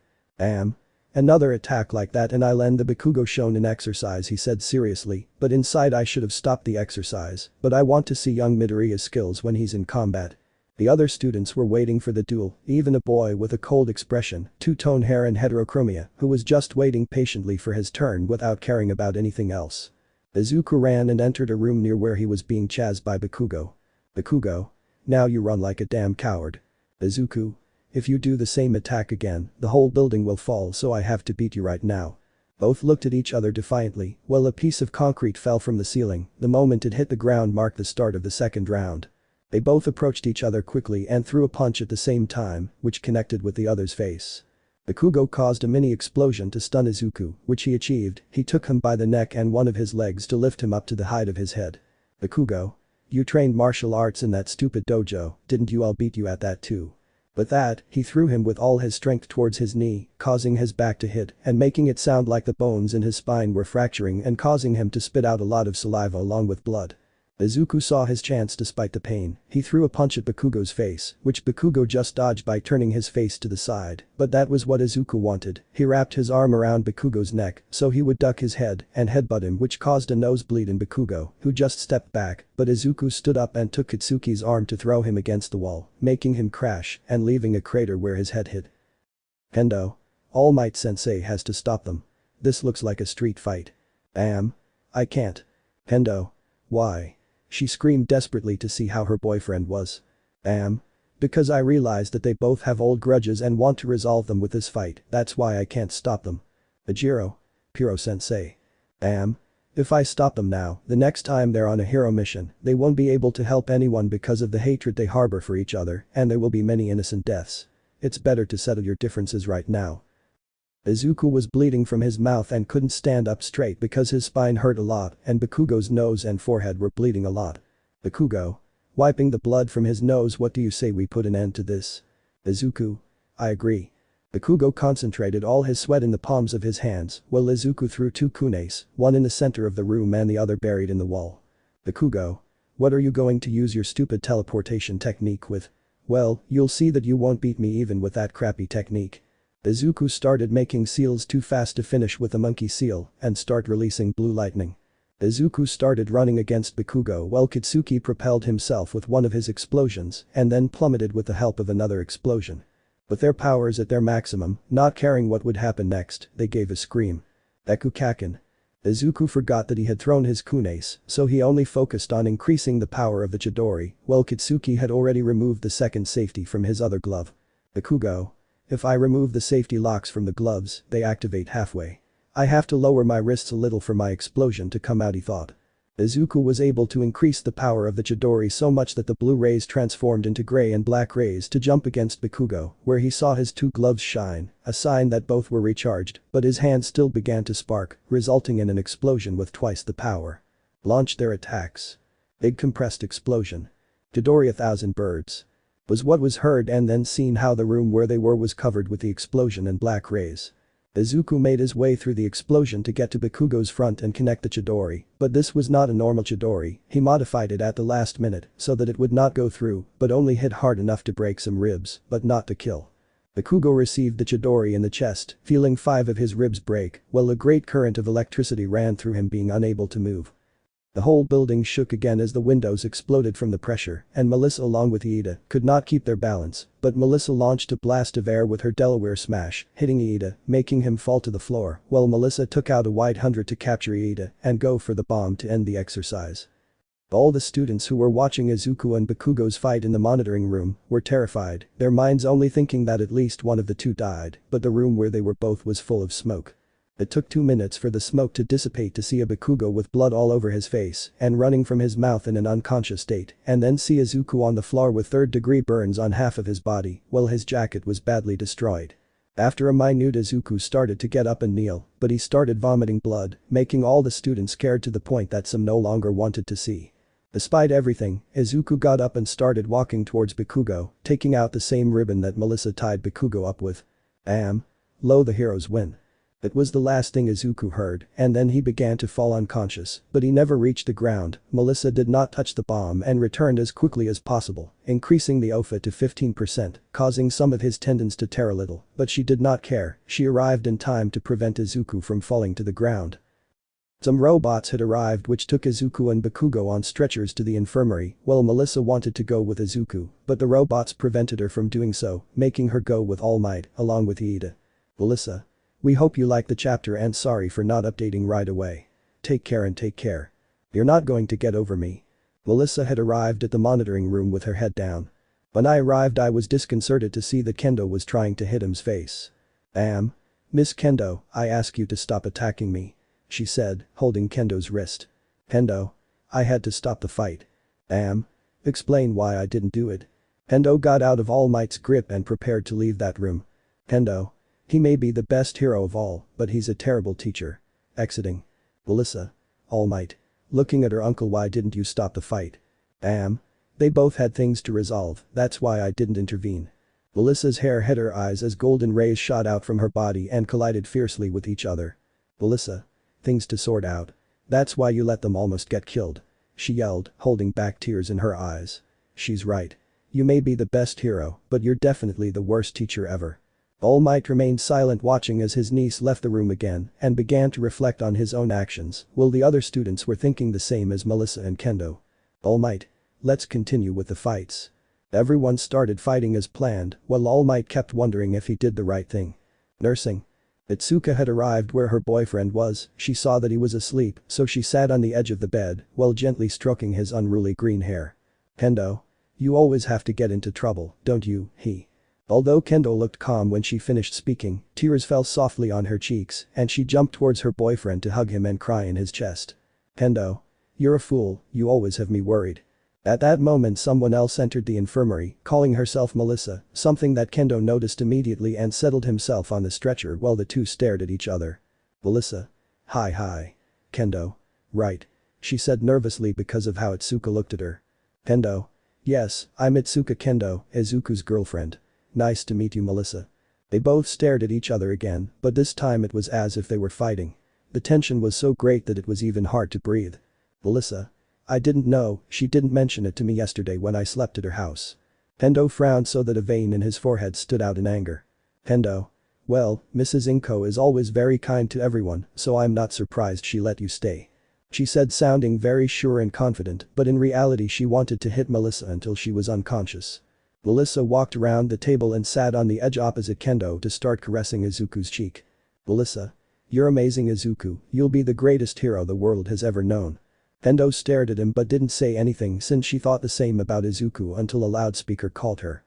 Another attack like that and I'll end the Bakugo shonen exercise, he said seriously, but inside I should have stopped the exercise, but I want to see young Midoriya's skills when he's in combat. The other students were waiting for the duel, even a boy with a cold expression, two-tone hair and heterochromia, who was just waiting patiently for his turn without caring about anything else. Izuku ran and entered a room near where he was being chased by Bakugo. Bakugo. Now you run like a damn coward. Izuku. If you do the same attack again, the whole building will fall, so I have to beat you right now. Both looked at each other defiantly, while a piece of concrete fell from the ceiling. The moment it hit the ground marked the start of the second round. They both approached each other quickly and threw a punch at the same time, which connected with the other's face. Bakugo caused a mini explosion to stun Izuku, which he achieved. He took him by the neck and one of his legs to lift him up to the height of his head. Bakugo. You trained martial arts in that stupid dojo, didn't you? I'll beat you at that too. With that, he threw him with all his strength towards his knee, causing his back to hit and making it sound like the bones in his spine were fracturing and causing him to spit out a lot of saliva along with blood. Izuku saw his chance despite the pain. He threw a punch at Bakugo's face, which Bakugo just dodged by turning his face to the side, but that was what Izuku wanted. He wrapped his arm around Bakugo's neck so he would duck his head and headbutt him, which caused a nosebleed in Bakugo, who just stepped back, but Izuku stood up and took Katsuki's arm to throw him against the wall, making him crash and leaving a crater where his head hit. Kendo. Almight sensei has to stop them. This looks like a street fight. I can't. Kendo. Why? She screamed desperately to see how her boyfriend was. Because I realized that they both have old grudges and want to resolve them with this fight, that's why I can't stop them. Ajiro. Piro-sensei. If I stop them now, the next time they're on a hero mission, they won't be able to help anyone because of the hatred they harbor for each other, and there will be many innocent deaths. It's better to settle your differences right now. Izuku was bleeding from his mouth and couldn't stand up straight because his spine hurt a lot and Bakugo's nose and forehead were bleeding a lot. Bakugo. Wiping the blood from his nose, what do you say we put an end to this? Izuku. I agree. Bakugo concentrated all his sweat in the palms of his hands while Izuku threw two kunes, one in the center of the room and the other buried in the wall. Bakugo. What are you going to use your stupid teleportation technique with? Well, you'll see that you won't beat me even with that crappy technique. Izuku started making seals too fast to finish with a monkey seal and start releasing blue lightning. Izuku started running against Bakugo while Katsuki propelled himself with one of his explosions and then plummeted with the help of another explosion. With their powers at their maximum, not caring what would happen next, they gave a scream. Ekukaken. Izuku forgot that he had thrown his kunes, so he only focused on increasing the power of the Chidori, while Katsuki had already removed the second safety from his other glove. Bakugo. If I remove the safety locks from the gloves, they activate halfway. I have to lower my wrists a little for my explosion to come out, he thought. Izuku was able to increase the power of the Chidori so much that the blue rays transformed into gray and black rays to jump against Bakugo, where he saw his two gloves shine, a sign that both were recharged, but his hand still began to spark, resulting in an explosion with twice the power. Launch their attacks. Big compressed explosion. Chidori 1,000 birds. Was what was heard and then seen how the room where they were was covered with the explosion and black rays. Izuku made his way through the explosion to get to Bakugo's front and connect the Chidori, but this was not a normal Chidori, he modified it at the last minute so that it would not go through but only hit hard enough to break some ribs, but not to kill. Bakugo received the Chidori in the chest, feeling 5 of his ribs break, while a great current of electricity ran through him, being unable to move. The whole building shook again as the windows exploded from the pressure, and Melissa along with Iida could not keep their balance, but Melissa launched a blast of air with her Delaware smash, hitting Iida, making him fall to the floor, while Melissa took out a wide 100 to capture Iida and go for the bomb to end the exercise. All the students who were watching Izuku and Bakugo's fight in the monitoring room were terrified, their minds only thinking that at least one of the two died, but the room where they were both was full of smoke. It took 2 minutes for the smoke to dissipate to see a Bakugo with blood all over his face and running from his mouth in an unconscious state, and then see Izuku on the floor with third-degree burns on half of his body while his jacket was badly destroyed. After a minute, Izuku started to get up and kneel, but he started vomiting blood, making all the students scared to the point that some no longer wanted to see. Despite everything, Izuku got up and started walking towards Bakugo, taking out the same ribbon that Melissa tied Bakugo up with. Lo, the heroes win. It was the last thing Izuku heard, and then he began to fall unconscious, but he never reached the ground. Melissa did not touch the bomb and returned as quickly as possible, increasing the OFA to 15%, causing some of his tendons to tear a little, but she did not care, she arrived in time to prevent Izuku from falling to the ground. Some robots had arrived which took Izuku and Bakugo on stretchers to the infirmary, while Melissa wanted to go with Izuku, but the robots prevented her from doing so, making her go with Almight, along with Iida. Melissa. We hope you liked the chapter and sorry for not updating right away. Take care and take care. You're not going to get over me. Melissa had arrived at the monitoring room with her head down. When I arrived, I was disconcerted to see that Kendo was trying to hit him's face. Miss Kendo, I ask you to stop attacking me. She said, holding Kendo's wrist. Kendo. I had to stop the fight. Explain why I didn't do it. Kendo got out of All Might's grip and prepared to leave that room. Kendo. He may be the best hero of all, but he's a terrible teacher. Exiting. Melissa. All Might. Looking at her uncle, why didn't you stop the fight? They both had things to resolve, that's why I didn't intervene. Melissa's hair hit her eyes as golden rays shot out from her body and collided fiercely with each other. Melissa. Things to sort out. That's why you let them almost get killed. She yelled, holding back tears in her eyes. She's right. You may be the best hero, but you're definitely the worst teacher ever. All Might remained silent, watching as his niece left the room again and began to reflect on his own actions, while the other students were thinking the same as Melissa and Kendo. All Might. Let's continue with the fights. Everyone started fighting as planned, while All Might kept wondering if he did the right thing. Nursing. Itsuka had arrived where her boyfriend was, she saw that he was asleep, so she sat on the edge of the bed while gently stroking his unruly green hair. Kendo. You always have to get into trouble, don't you, he. Although Kendo looked calm when she finished speaking, tears fell softly on her cheeks and she jumped towards her boyfriend to hug him and cry in his chest. Kendo. You're a fool, you always have me worried. At that moment someone else entered the infirmary, calling herself Melissa, something that Kendo noticed immediately and settled himself on the stretcher while the two stared at each other. Melissa. Hi. Kendo. Right. She said nervously because of how Itsuka looked at her. Kendo. Yes, I'm Itsuka Kendo, Izuku's girlfriend. Nice to meet you, Melissa. They both stared at each other again, but this time it was as if they were fighting. The tension was so great that it was even hard to breathe. Melissa. I didn't know, she didn't mention it to me yesterday when I slept at her house. Kendo frowned so that a vein in his forehead stood out in anger. Kendo. Well, Mrs. Inko is always very kind to everyone, so I'm not surprised she let you stay. She said, sounding very sure and confident, but in reality she wanted to hit Melissa until she was unconscious. Melissa walked around the table and sat on the edge opposite Kendo to start caressing Izuku's cheek. Melissa. You're amazing, Izuku, you'll be the greatest hero the world has ever known. Kendo stared at him but didn't say anything since she thought the same about Izuku until a loudspeaker called her.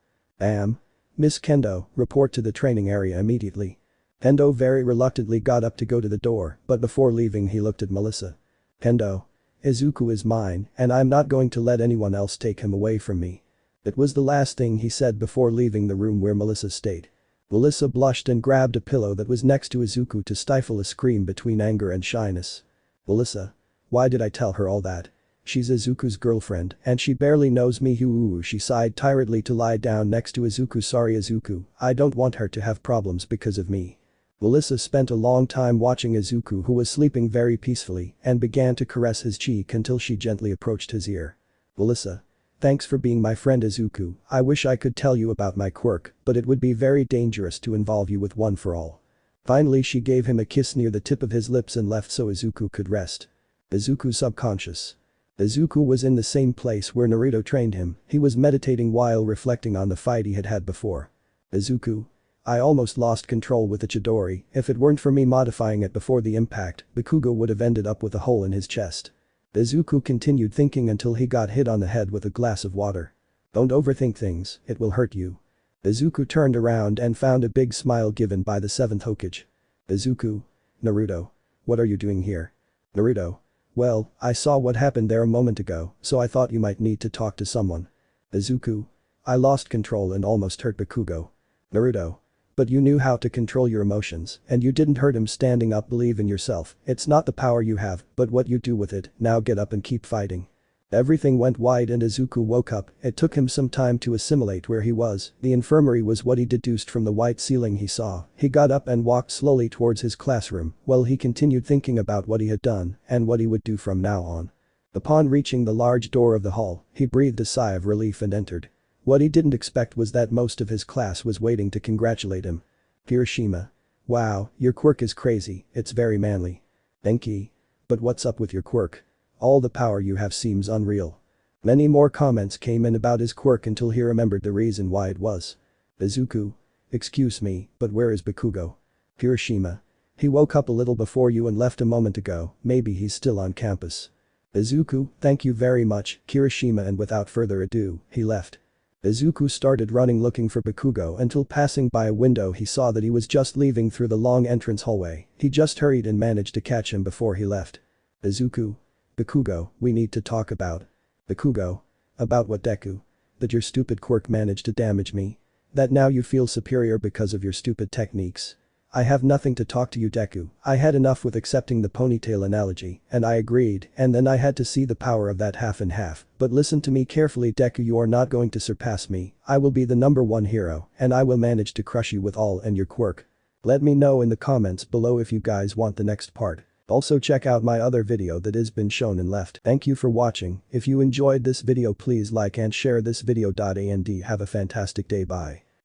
Miss Kendo, report to the training area immediately. Kendo very reluctantly got up to go to the door, but before leaving he looked at Melissa. Kendo. Izuku is mine, and I'm not going to let anyone else take him away from me. It was the last thing he said before leaving the room where Melissa stayed. Melissa blushed and grabbed a pillow that was next to Izuku to stifle a scream between anger and shyness. Melissa. Why did I tell her all that? She's Izuku's girlfriend, and she barely knows me. She sighed tiredly to lie down next to Izuku. Sorry Izuku, I don't want her to have problems because of me. Melissa spent a long time watching Izuku, who was sleeping very peacefully, and began to caress his cheek until she gently approached his ear. Melissa. Thanks for being my friend Izuku. I wish I could tell you about my quirk, but it would be very dangerous to involve you with one for all. Finally she gave him a kiss near the tip of his lips and left so Izuku could rest. Izuku subconscious. Izuku was in the same place where Naruto trained him. He was meditating while reflecting on the fight he had had before. Izuku. I almost lost control with the Chidori. If it weren't for me modifying it before the impact, Bakugo would have ended up with a hole in his chest. Izuku continued thinking until he got hit on the head with a glass of water. Don't overthink things, it will hurt you. Izuku turned around and found a big smile given by the 7th Hokage. Izuku. Naruto. What are you doing here? Naruto. Well, I saw what happened there a moment ago, so I thought you might need to talk to someone. Izuku. I lost control and almost hurt Bakugo. Naruto. But you knew how to control your emotions, and you didn't hurt him. Standing up. Believe in yourself. It's not the power you have, but what you do with it. Now get up and keep fighting. Everything went white and Izuku woke up. It took him some time to assimilate where he was. The infirmary was what he deduced from the white ceiling he saw. He got up and walked slowly towards his classroom, while he continued thinking about what he had done and what he would do from now on. Upon reaching the large door of the hall, he breathed a sigh of relief and entered. What he didn't expect was that most of his class was waiting to congratulate him. Hiroshima. Wow, your quirk is crazy, it's very manly. Enki. But what's up with your quirk? All the power you have seems unreal. Many more comments came in about his quirk until he remembered the reason why it was. Izuku. Excuse me, but where is Bakugo? Hiroshima. He woke up a little before you and left a moment ago, maybe he's still on campus. Izuku, thank you very much, Kirishima, and without further ado, he left. Izuku started running looking for Bakugo until passing by a window he saw that he was just leaving through the long entrance hallway. He just hurried and managed to catch him before he left. Izuku. Bakugo, we need to talk about. Bakugo. About what, Deku? That your stupid quirk managed to damage me? That now you feel superior because of your stupid techniques? I have nothing to talk to you, Deku. I had enough with accepting the ponytail analogy, and I agreed, and then I had to see the power of that half and half. But listen to me carefully, Deku, you are not going to surpass me. I will be the #1 hero, and I will manage to crush you with all and your quirk. Let me know in the comments below if you guys want the next part. Also check out my other video that has been shown and left. Thank you for watching. If you enjoyed this video, please like and share this video. And have a fantastic day. Bye.